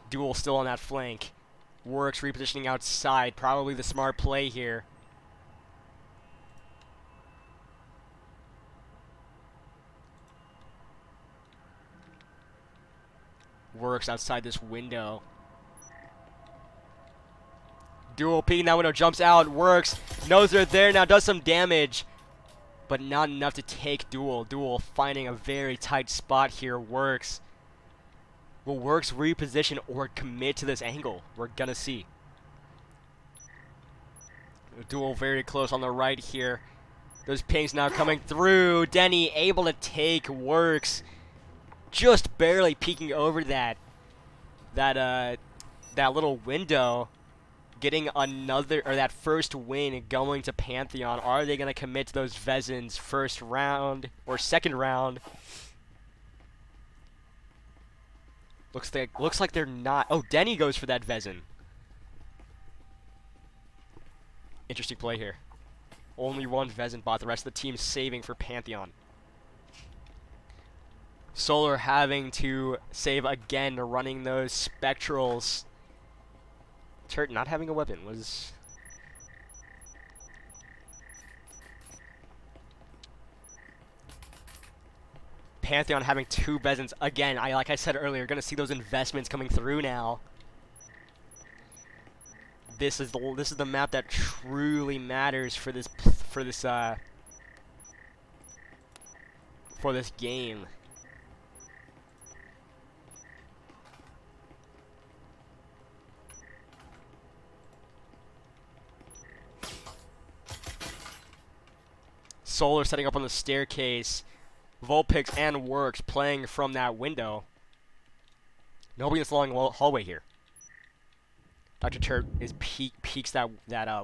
Duel still on that flank. Works repositioning outside, probably the smart play here. Works outside this window. Duel peeking that window, jumps out, Works, knows they're there now, does some damage, but not enough to take Duel. Duel finding a very tight spot here, Works. Will Works reposition or commit to this angle? We're gonna see. Duel very close on the right here. Those pings now coming through. Denny able to take Works. Just barely peeking over that little window, getting another, or that first win going to Pantheon. Are they going to commit to those Vezins first round or second round? Looks like they're not. Oh, Denny goes for that Vezin. Interesting play here. Only one Vezin bot, the rest of the team saving for Pantheon. Solar having to save again, running those Spectrals. Turt not having a weapon was... Pantheon having 2 Vezins again. Like I said earlier, going to see those investments coming through now. This is the map that truly matters for this game. Solar setting up on the staircase. Vulpix and Works playing from that window. Nobody in this long hallway here. Dr. Turt is peeks that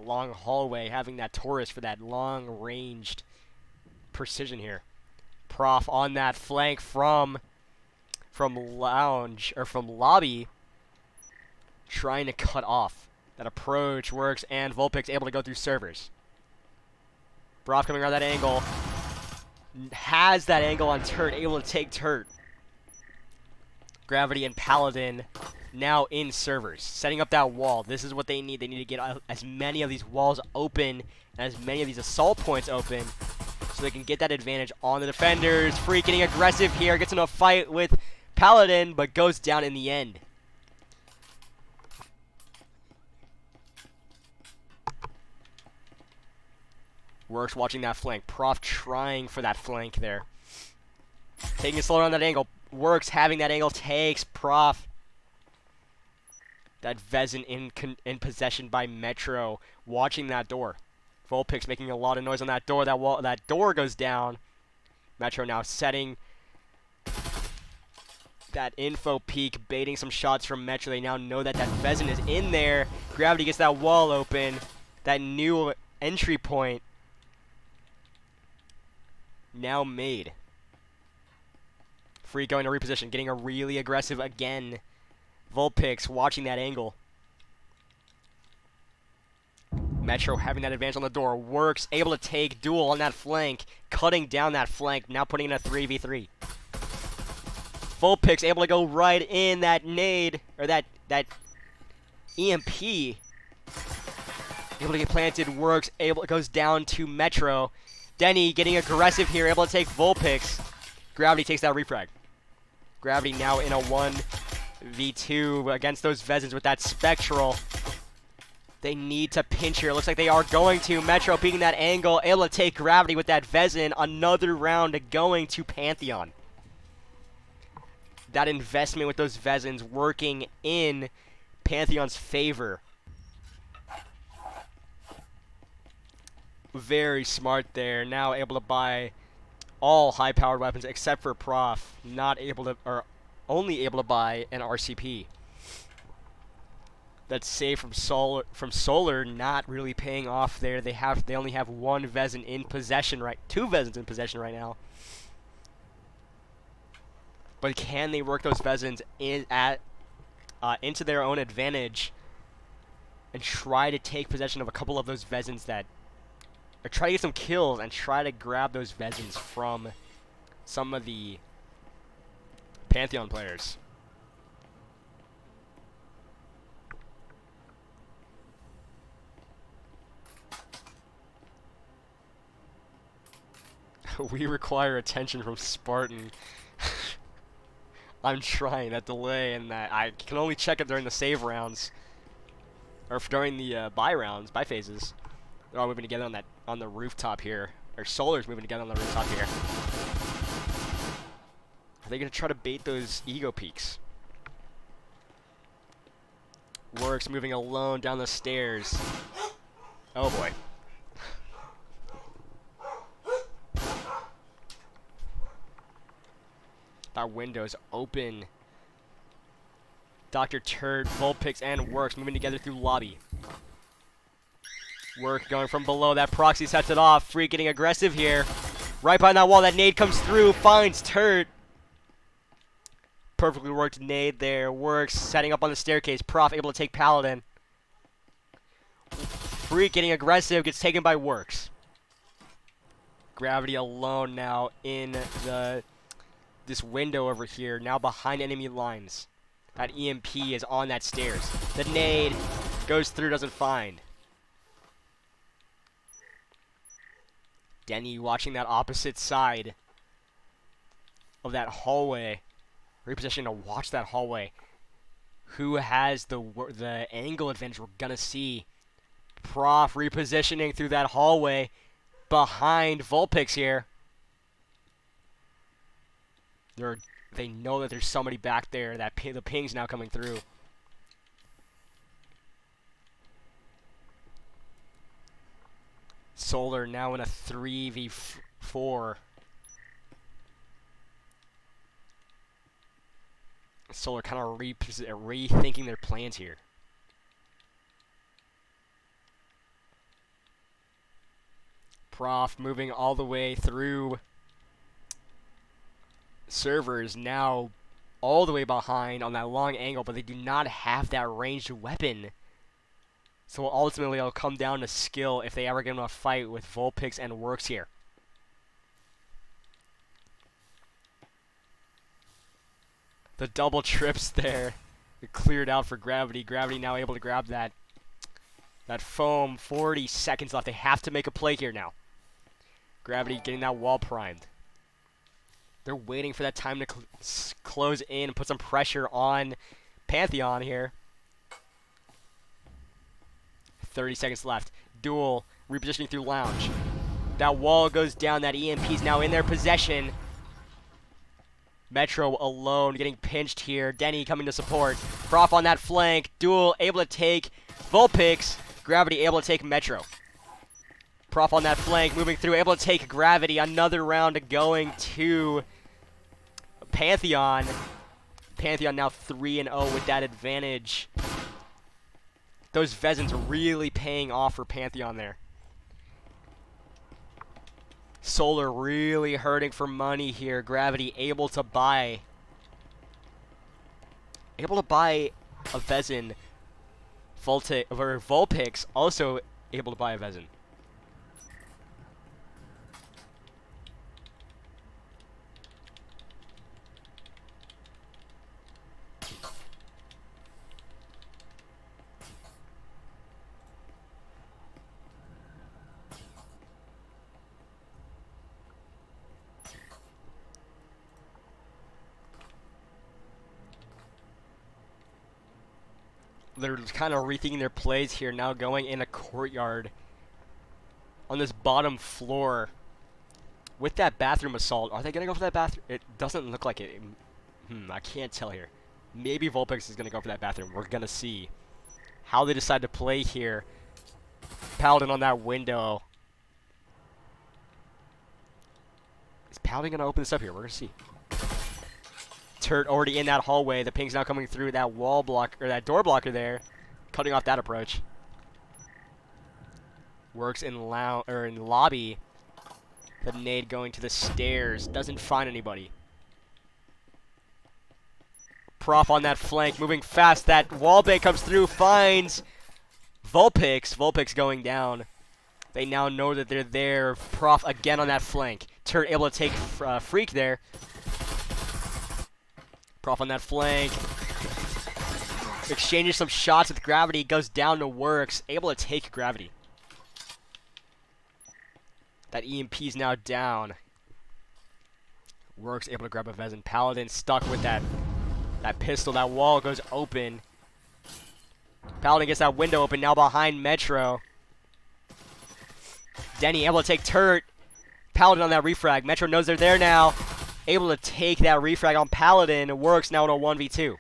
long hallway, having that Taurus for that long-ranged precision here. Prof on that flank from lounge, or from lobby, trying to cut off. That approach Works, and Vulpix able to go through servers. Prof coming around that angle. Has that angle on Turt, able to take Turt. Gravity and Paladin now in servers, setting up that wall. This is what they need. They need to get as many of these walls open and as many of these assault points open so they can get that advantage on the defenders. Freak getting aggressive here, gets into a fight with Paladin, but goes down in the end. Works watching that flank. Prof trying for that flank there. Taking it slow on that angle. Works having that angle, takes Prof. That Vezin in possession by Metro. Watching that door. Vulpix making a lot of noise on that door. That door goes down. Metro now setting that info peek, baiting some shots from Metro. They now know that Vezin is in there. Gravity gets that wall open. That new entry point now made. Free going to reposition, getting a really aggressive again. Vulpix watching that angle. Metro having that advantage on the door. Works, able to take Duel on that flank, cutting down that flank, now putting in a 3v3. Vulpix able to go right in that nade, or that EMP. Able to get planted, Works, goes down to Metro. Denny getting aggressive here, able to take Vulpix. Gravity takes that refrag. Gravity now in a 1v2 against those Vezins with that Spectral. They need to pinch here. Looks like they are going to. Metro peeking that angle, able to take Gravity with that Vezin. Another round going to Pantheon. That investment with those Vezins working in Pantheon's favor. Very smart there. Now able to buy all high-powered weapons except for Prof. Not able to, or only able to buy an RCP. That save from Solar not really paying off there. They only have one Vezin in possession two Vezins in possession right now. But can they work those Vezins into their own advantage and try to take possession of a couple of those Vezins or try to get some kills and try to grab those Vezins from some of the Pantheon players? We require attention from Spartan. I'm trying that delay, and that I can only check it during the save rounds, or during the buy phases. They're all moving together on the rooftop here. Or Solar's moving together on the rooftop here. Are they gonna try to bait those ego peaks? Works moving alone down the stairs. Oh boy. That window's open. Dr. Turd, Vulpix, and Works moving together through lobby. Work going from below. That proxy sets it off. Freak getting aggressive here. Right behind that wall. That nade comes through. Finds Turd. Perfectly worked nade there. Works setting up on the staircase. Prof able to take Paladin. Freak getting aggressive. Gets taken by Works. Gravity alone now in this window over here. Now behind enemy lines. That EMP is on that stairs. The nade goes through. Doesn't find. Denny watching that opposite side of that hallway. Repositioning to watch that hallway. Who has the angle advantage? We're gonna see. Prof repositioning through that hallway behind Vulpix here. They know that there's somebody back there. The ping's now coming through. Solar now in a 3v4. Solar kind of rethinking their plans here. Prof moving all the way through servers, now all the way behind on that long angle, but they do not have that ranged weapon. So ultimately it'll come down to skill if they ever get in a fight with Vulpix and Works here. The double trips there. It cleared out for Gravity. Gravity now able to grab that foam. 40 seconds left. They have to make a play here now. Gravity getting that wall primed. They're waiting for that time to close in and put some pressure on Pantheon here. 30 seconds left. Duel repositioning through lounge. That wall goes down. That EMP's now in their possession. Metro alone getting pinched here. Denny coming to support. Prof on that flank. Duel able to take Vulpix. Gravity able to take Metro. Prof on that flank, moving through, able to take Gravity. Another round going to Pantheon. Pantheon now 3-0 with that advantage. Those Vezins really paying off for Pantheon there. Solar really hurting for money here. Gravity able to buy a Vezin. Vulpix also able to buy a Vezin. They're kind of rethinking their plays here, now going in a courtyard on this bottom floor with that bathroom assault. Are they going to go for that bathroom? It doesn't look like it. I can't tell here. Maybe Vulpix is going to go for that bathroom. We're going to see how they decide to play here. Paladin on that window. Is Paladin going to open this up here? We're going to see. Turret already in that hallway. The ping's now coming through that wall block, or that door blocker there. cutting off that approach. Works in lobby. The nade going to the stairs. Doesn't find anybody. Prof on that flank, moving fast. That wallbang comes through, finds Vulpix. Vulpix going down. They now know that they're there. Prof again on that flank. Turret able to take Freak there. Prof on that flank. Exchanges some shots with Gravity. Goes down to Works. Able to take Gravity. That EMP's now down. Works able to grab a Vezin. Paladin stuck with that pistol. That wall goes open. Paladin gets that window open. Now behind Metro. Denny able to take turret. Paladin on that refrag. Metro knows they're there now. Able to take that refrag on Paladin. Works now in a 1v2.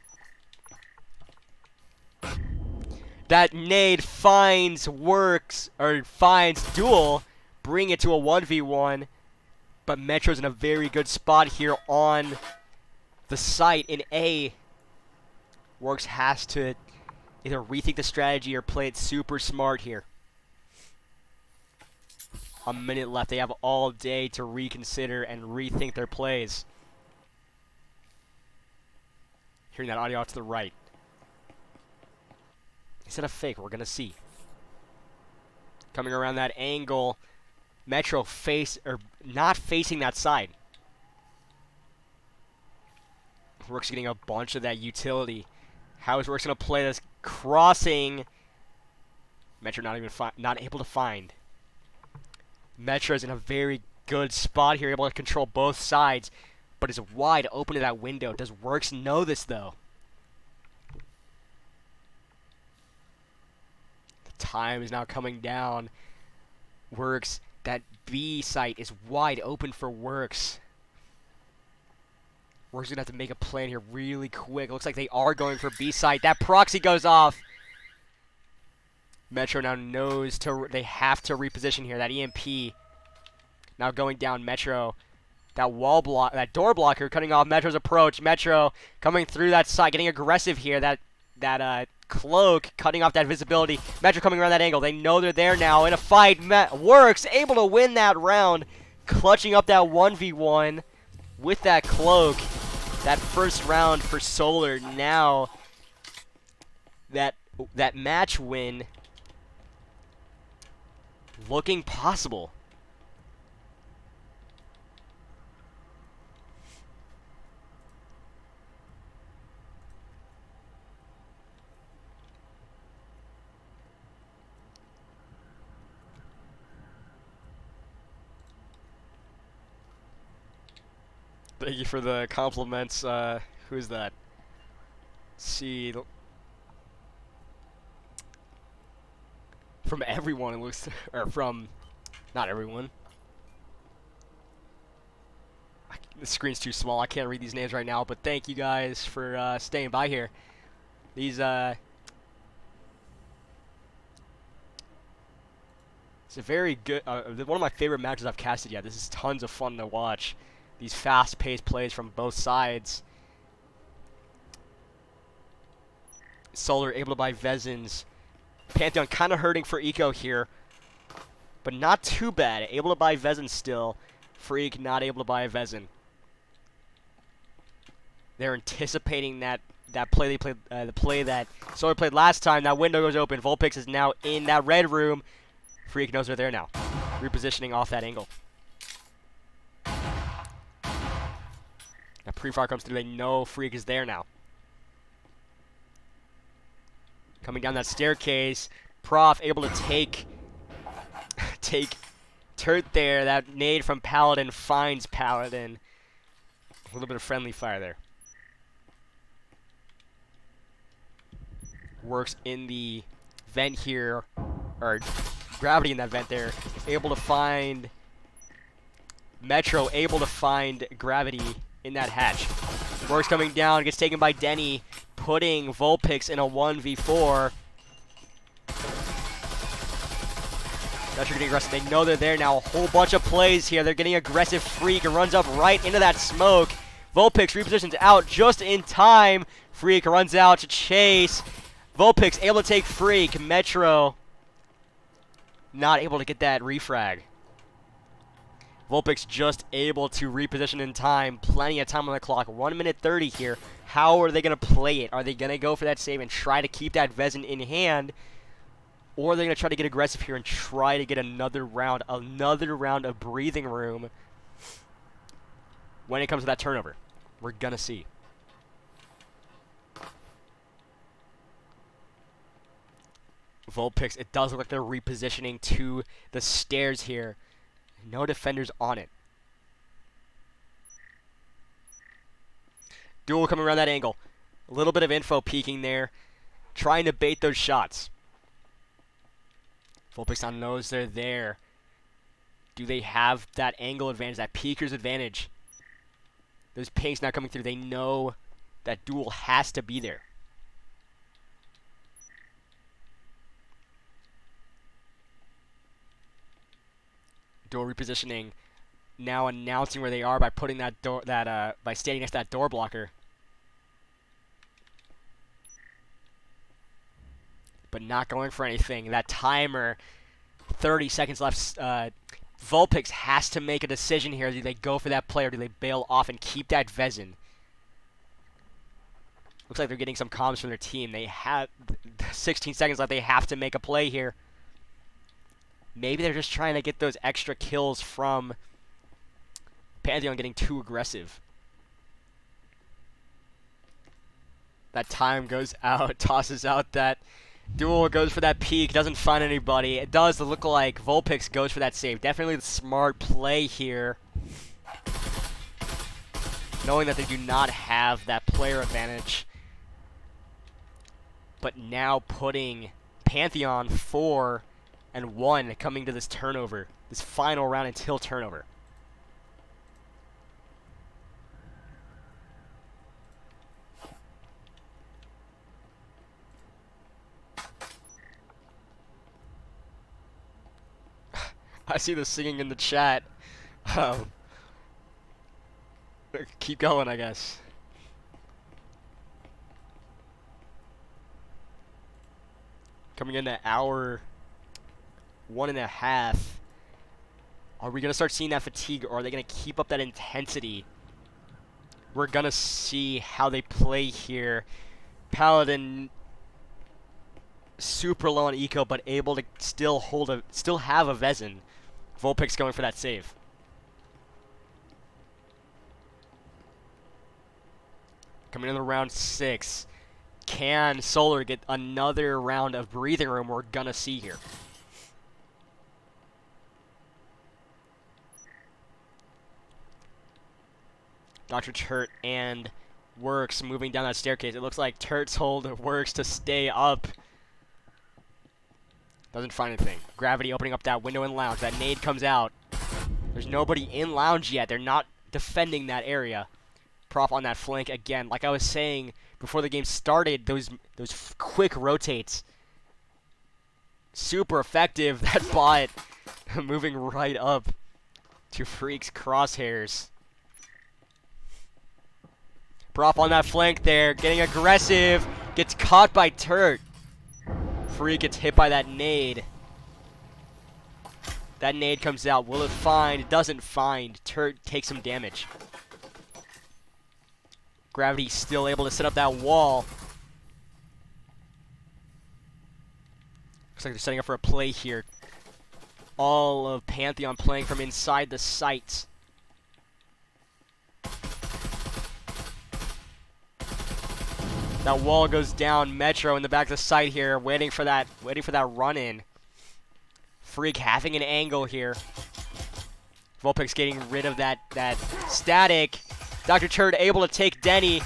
That nade finds Duel. Bring it to a 1v1. But Metro's in a very good spot here on the site in A. Works has to either rethink the strategy or play it super smart here. A minute left. They have all day to reconsider and rethink their plays. Hearing that audio out to the right. Is it a fake? We're going to see. Coming around that angle. Metro not facing that side. Rook's getting a bunch of that utility. How is Rook's going to play this? Crossing. Metro not able to find. Metro's in a very good spot here, able to control both sides, but is wide open to that window. Does Works know this, though? The time is now coming down. Works, that B site is wide open for Works. Works going to have to make a plan here really quick. It looks like they are going for B site. That proxy goes off. Metro now knows they have to reposition here. That EMP now going down Metro. That door blocker cutting off Metro's approach. Metro coming through that side, getting aggressive here. That cloak cutting off that visibility. Metro coming around that angle. They know they're there now in a fight. Works able to win that round, clutching up that 1v1 with that cloak. That first round for Solar. Now that match win looking possible. Thank you for the compliments. Who's that? Let's see. From everyone, it looks, or from, not everyone. The screen's too small. I can't read these names right now, but thank you guys for staying by here. These, it's a very good, one of my favorite matches I've casted yet. This is tons of fun to watch. These fast-paced plays from both sides. Solar able to buy Vezins. Pantheon kind of hurting for Eco here, but not too bad. Able to buy Vezin still. Freak not able to buy a Vezin. They're anticipating that play they played, the play that Solar played last time. That window goes open. Vulpix is now in that red room. Freak knows they're there now. Repositioning off that angle. Now pre-fire comes through. They know Freak is there now. Coming down that staircase. Prof able to take turret there. That nade from Paladin finds Paladin. A little bit of friendly fire there. Works in the vent here, or Gravity in that vent there. Able to find Metro, able to find Gravity in that hatch. Works coming down, gets taken by Denny, putting Vulpix in a 1v4. Metro getting aggressive. They know they're there now. A whole bunch of plays here. They're getting aggressive. Freak runs up right into that smoke. Vulpix repositions out just in time. Freak runs out to chase. Vulpix able to take Freak. Metro not able to get that refrag. Vulpix just able to reposition in time. Plenty of time on the clock. 1 minute 30 here. How are they going to play it? Are they going to go for that save and try to keep that Vezin in hand? Or are they going to try to get aggressive here and try to get another round of breathing room when it comes to that turnover? We're going to see. Vulpix, it does look like they're repositioning to the stairs here. No defenders on it. Duel coming around that angle. A little bit of info peeking there. Trying to bait those shots. Vulpix now knows they're there. Do they have that angle advantage, that peeker's advantage? Those pinks not coming through. They know that Duel has to be there. Door repositioning, now announcing where they are by putting that door, by standing next to that door blocker. But not going for anything. That timer, 30 seconds left. Vulpix has to make a decision here. Do they go for that play or do they bail off and keep that Vezin? Looks like they're getting some comms from their team. They have 16 seconds left. They have to make a play here. Maybe they're just trying to get those extra kills from Pantheon getting too aggressive. That time goes out, tosses out that Duel, goes for that peek, doesn't find anybody. It does look like Vulpix goes for that save. Definitely the smart play here. Knowing that they do not have that player advantage. But now putting Pantheon 4-1 coming to this turnover. This final round until turnover. I see the singing in the chat. Keep going, I guess. Coming into hour 1.5. Are we going to start seeing that fatigue, or are they going to keep up that intensity? We're going to see how they play here. Paladin super low on eco, but able to still have a Vezin. Vulpix going for that save. Coming into round 6. Can Solar get another round of breathing room? We're gonna see here. Dr. Turt and Works moving down that staircase. It looks like Turt told Works to stay up. Doesn't find anything. Gravity opening up that window in lounge. That nade comes out. There's nobody in lounge yet. They're not defending that area. Prop on that flank again. Like I was saying before the game started, those quick rotates. Super effective. That bot moving right up to Freak's crosshairs. Prop on that flank there. Getting aggressive. Gets caught by Turt. Freak gets hit by that nade. That nade comes out. Will it find? It doesn't find. Turt takes some damage. Gravity still able to set up that wall. Looks like they're setting up for a play here. All of Pantheon playing from inside the site. That wall goes down. Metro in the back of the site here, waiting for that run-in. Freak having an angle here. Vulpix getting rid of that static. Dr. Turd able to take Denny.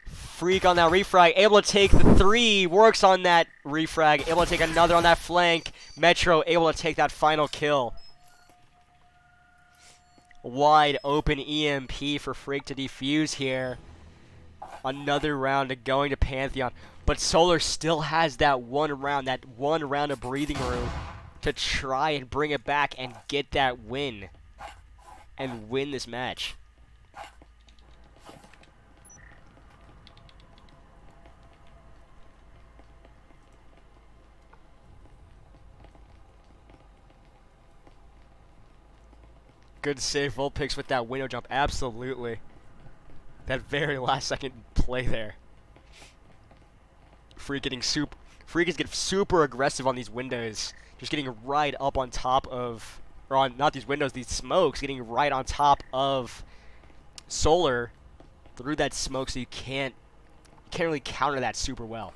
Freak on that refrag, able to take the 3. Works on that refrag, able to take another on that flank. Metro able to take that final kill. Wide open EMP for Freak to defuse here. Another round going to Pantheon. But Solar still has that one round of breathing room to try and bring it back and get that win. And win this match. good save. Vulpix with that window jump. Absolutely. That very last second play there. Freak is getting super aggressive on these windows. Just getting right up on top of, or on, not these windows, these smokes, getting right on top of Solar through that smoke, so you can't really counter that super well.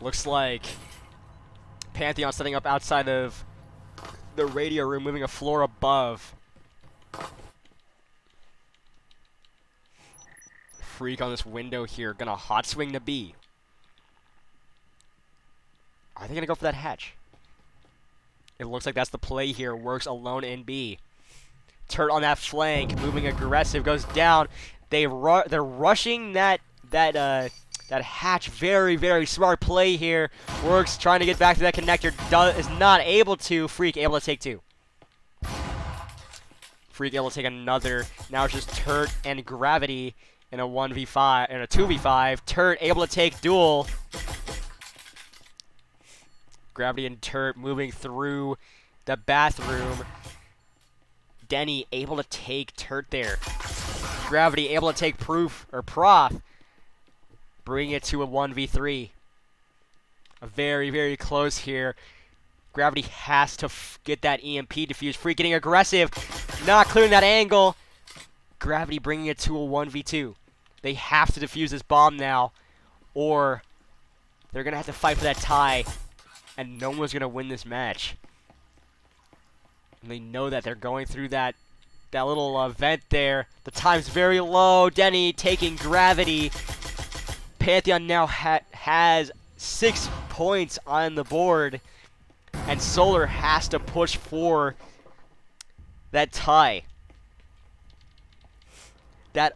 Looks like Pantheon setting up outside of the radio room, moving a floor above. Freak on this window here, gonna hot swing to B. Are they gonna go for that hatch? It looks like that's the play here. Works alone in B. Turret on that flank, moving aggressive, goes down. They're rushing that hatch. Very, very smart play here. Works trying to get back to that connector. Is not able to. Freak able to take 2. Freak able to take another. Now it's just Turret and Gravity in a 1v5 and a 2v5. Turret able to take duel. Gravity and Turret moving through the bathroom. Denny able to take Turret there. Gravity able to take Prof. Bring it to a 1v3. Very, very close here. Gravity has to get that EMP defused. Freak getting aggressive. Not clearing that angle. Gravity bringing it to a 1v2. They have to defuse this bomb now, or they're going to have to fight for that tie, and no one's going to win this match. And they know that they're going through that little vent there. The time's very low. Denny taking Gravity. Pantheon now has 6 points on the board, and Solar has to push for that tie. That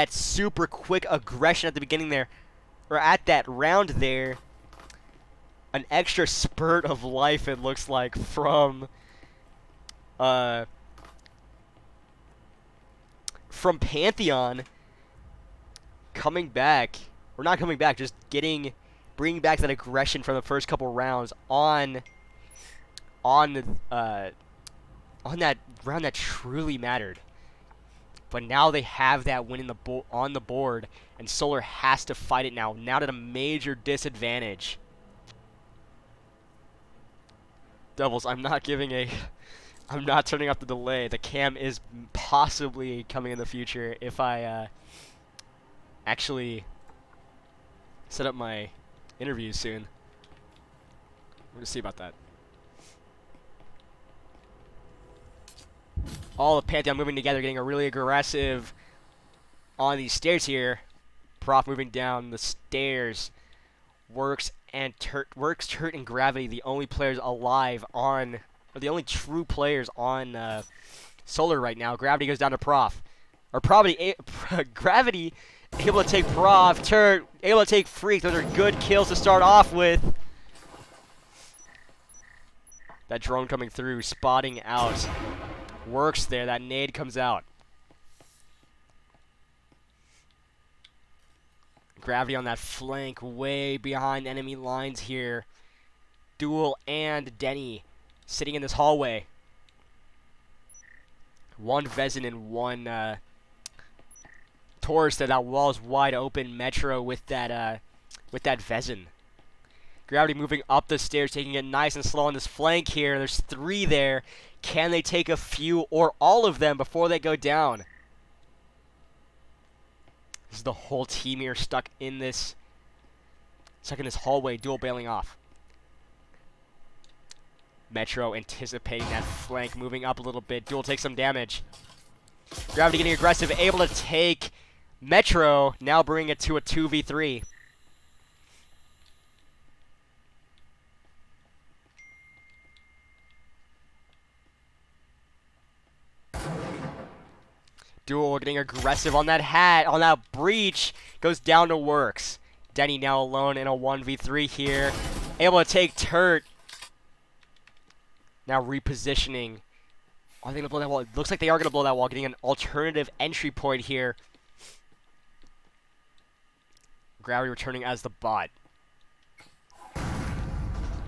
super quick aggression at the beginning there, or at that round there, an extra spurt of life, it looks like, from Pantheon coming back, or not coming back, just bringing back that aggression from the first couple rounds on that round that truly mattered. But now they have that win on the board, and Solar has to fight it now at a major disadvantage. Devils, I'm not turning off the delay. The cam is possibly coming in the future if I actually set up my interviews soon. We're gonna see about that. All of Pantheon moving together, getting a really aggressive on these stairs here. Prof moving down the stairs. Works, Turret, and Gravity, the only players alive on, or the only true players on Solar right now. Gravity goes down to Prof. Or probably Gravity able to take Prof. Turret able to take Freak. Those are good kills to start off with. That drone coming through, spotting out. Works there. That nade comes out. Gravity on that flank, way behind enemy lines here. Duel and Denny sitting in this hallway. One Vezin and one Taurus. That wall's wide open. Metro with that Vezin. Gravity moving up the stairs, taking it nice and slow on this flank here. There's 3 there. Can they take a few or all of them before they go down? This is the whole team here stuck in this hallway. Duel bailing off. Metro anticipating that flank, moving up a little bit. Duel takes some damage. Gravity getting aggressive, able to take Metro, now bringing it to a 2v3. Duel getting aggressive on that hat, on that breach, goes down to Works. Denny now alone in a 1v3 here. able to take Turt. Now repositioning. Are they going to blow that wall? It looks like they are going to blow that wall, getting an alternative entry point here. Gravity returning as the bot.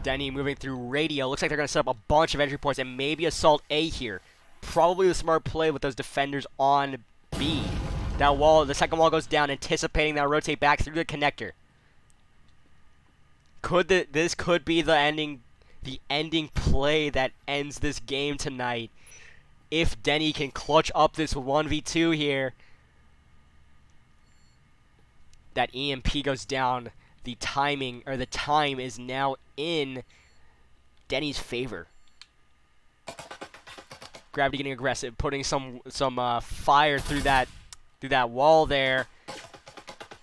Denny moving through radio. Looks like they're going to set up a bunch of entry points and maybe assault A here. Probably the smart play with those defenders on B. That wall, the second wall goes down, anticipating that rotate back through the connector. This could be the ending play that ends this game tonight. If Denny can clutch up this 1v2 here. That EMP goes down. The time is now in Denny's favor. Gravity getting aggressive, putting some fire through that wall there.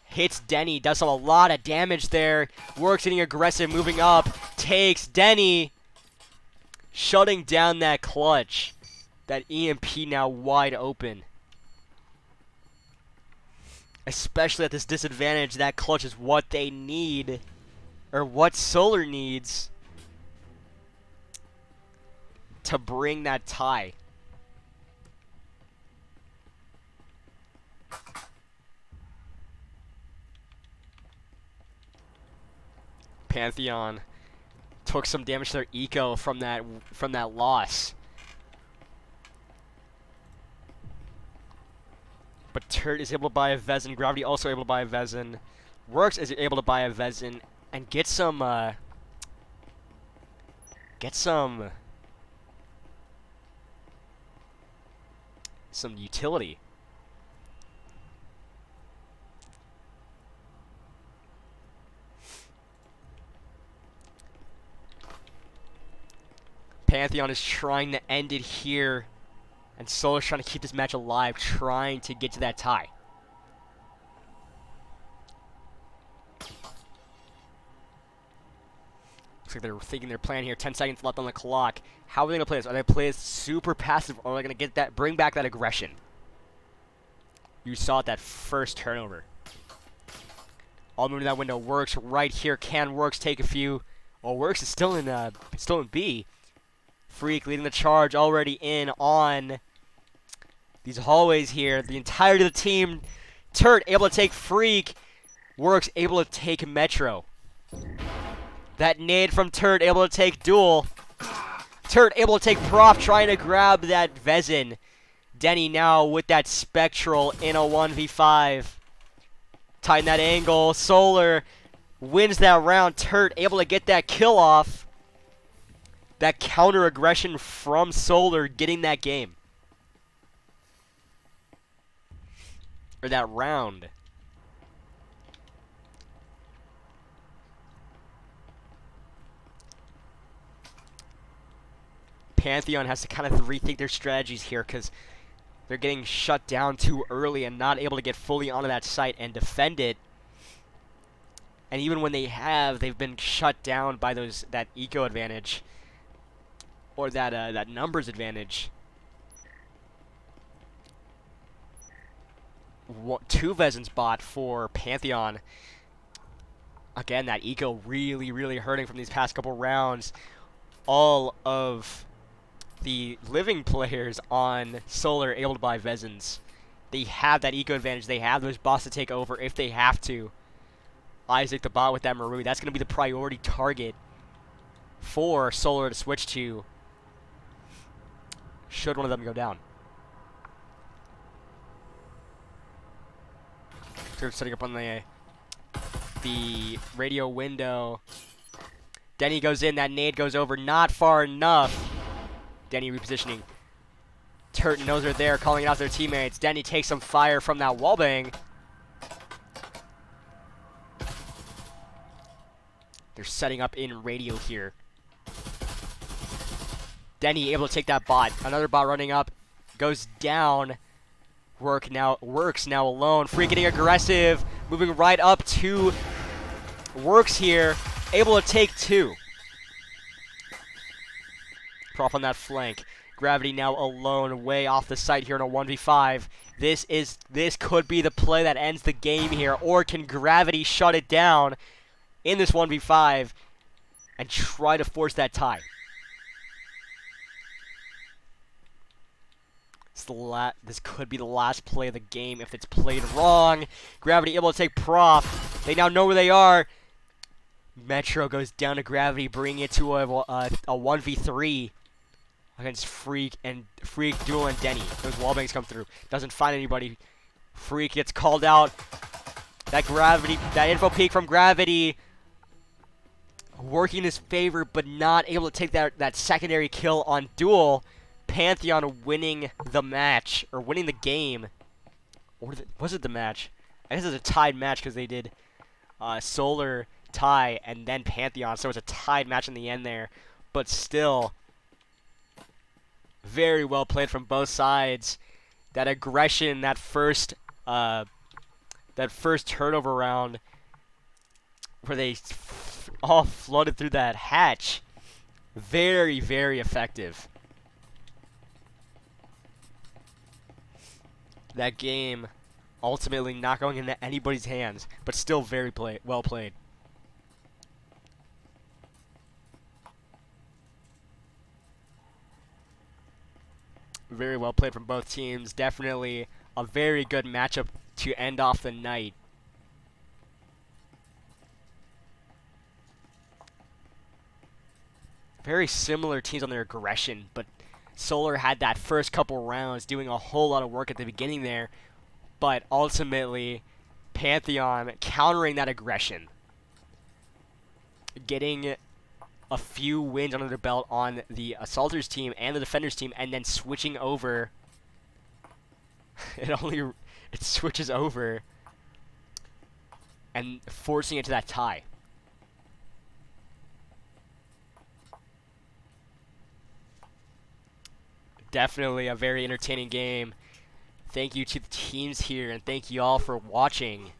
Hits Denny, does a lot of damage there. Works getting aggressive, moving up, takes Denny, shutting down that clutch. That EMP now wide open. Especially at this disadvantage, that clutch is what they need, or what Solar needs to bring that tie. Pantheon took some damage to their eco from that loss. But Turt is able to buy a Vezin. Gravity also able to buy a Vezin. Works is able to buy a Vezin and get some utility. Pantheon is trying to end it here. And Solar's trying to keep this match alive, trying to get to that tie. Looks like they're thinking their plan here. 10 seconds left on the clock. How are they going to play this? Are they going to play this super passive, or are they going to bring back that aggression? You saw it, that first turnover. All moving to that window. Works right here. Can Works take a few? Well, Works is still in B. Freak leading the charge, already in on these hallways here. The entirety of the team. Turt able to take Freak. Works able to take Metro. That nade from Turt able to take Duel. Turt able to take Prof, trying to grab that Vezin. Denny now with that Spectral in a 1v5. Tighten that angle. Solar wins that round. Turt able to get that kill off. That counter aggression from Solar getting that game. Or that round. Pantheon has to kind of rethink their strategies here because they're getting shut down too early and not able to get fully onto that site and defend it. And even when they have, they've been shut down by that eco advantage. Or that numbers advantage. Two Vezins bot for Pantheon. Again, that eco really, really hurting from these past couple rounds. All of the living players on Solar able to buy Vezins. They have that eco advantage. They have those bots to take over if they have to. Isaac the bot with that Maru. That's going to be the priority target for Solar to switch to. Should one of them go down. So setting up on the radio window. Denny goes in. That nade goes over. Not far enough. Denny repositioning. Turt knows they're there, calling out their teammates. Denny takes some fire from that wallbang. They're setting up in radio here. Denny able to take that bot. Another bot running up. Goes down. Works now alone. Free getting aggressive. Moving right up to Works here. Able to take two. Prof on that flank. Gravity now alone, way off the site here in a 1v5. This could be the play that ends the game here. Or can Gravity shut it down in this 1v5? and try to force that tie. This could be the last play of the game if it's played wrong. Gravity able to take Prof. They now know where they are. Metro goes down to Gravity, bringing it to a 1v3 against Freak, Duel, and Denny. Those wallbangs come through. Doesn't find anybody. Freak gets called out. That info peek from Gravity working in his favor, but not able to take that secondary kill on Duel. Pantheon winning the match, or winning the game. Or was it the match? I guess it's a tied match because they did Solar tie and then Pantheon, so it's a tied match in the end there. But still, very well played from both sides. That aggression, that first turnover round where they all flooded through that hatch, very, very effective. That game ultimately not going into anybody's hands, but still very well played. Very well played from both teams. Definitely a very good matchup to end off the night. Very similar teams on their aggression, but Solar had that first couple rounds doing a whole lot of work at the beginning there, but ultimately Pantheon countering that aggression, getting a few wins under their belt on the Assaulters team and the Defenders team, and then switching over. It switches over and forcing it to that tie. Definitely a very entertaining game. Thank you to the teams here, and thank you all for watching.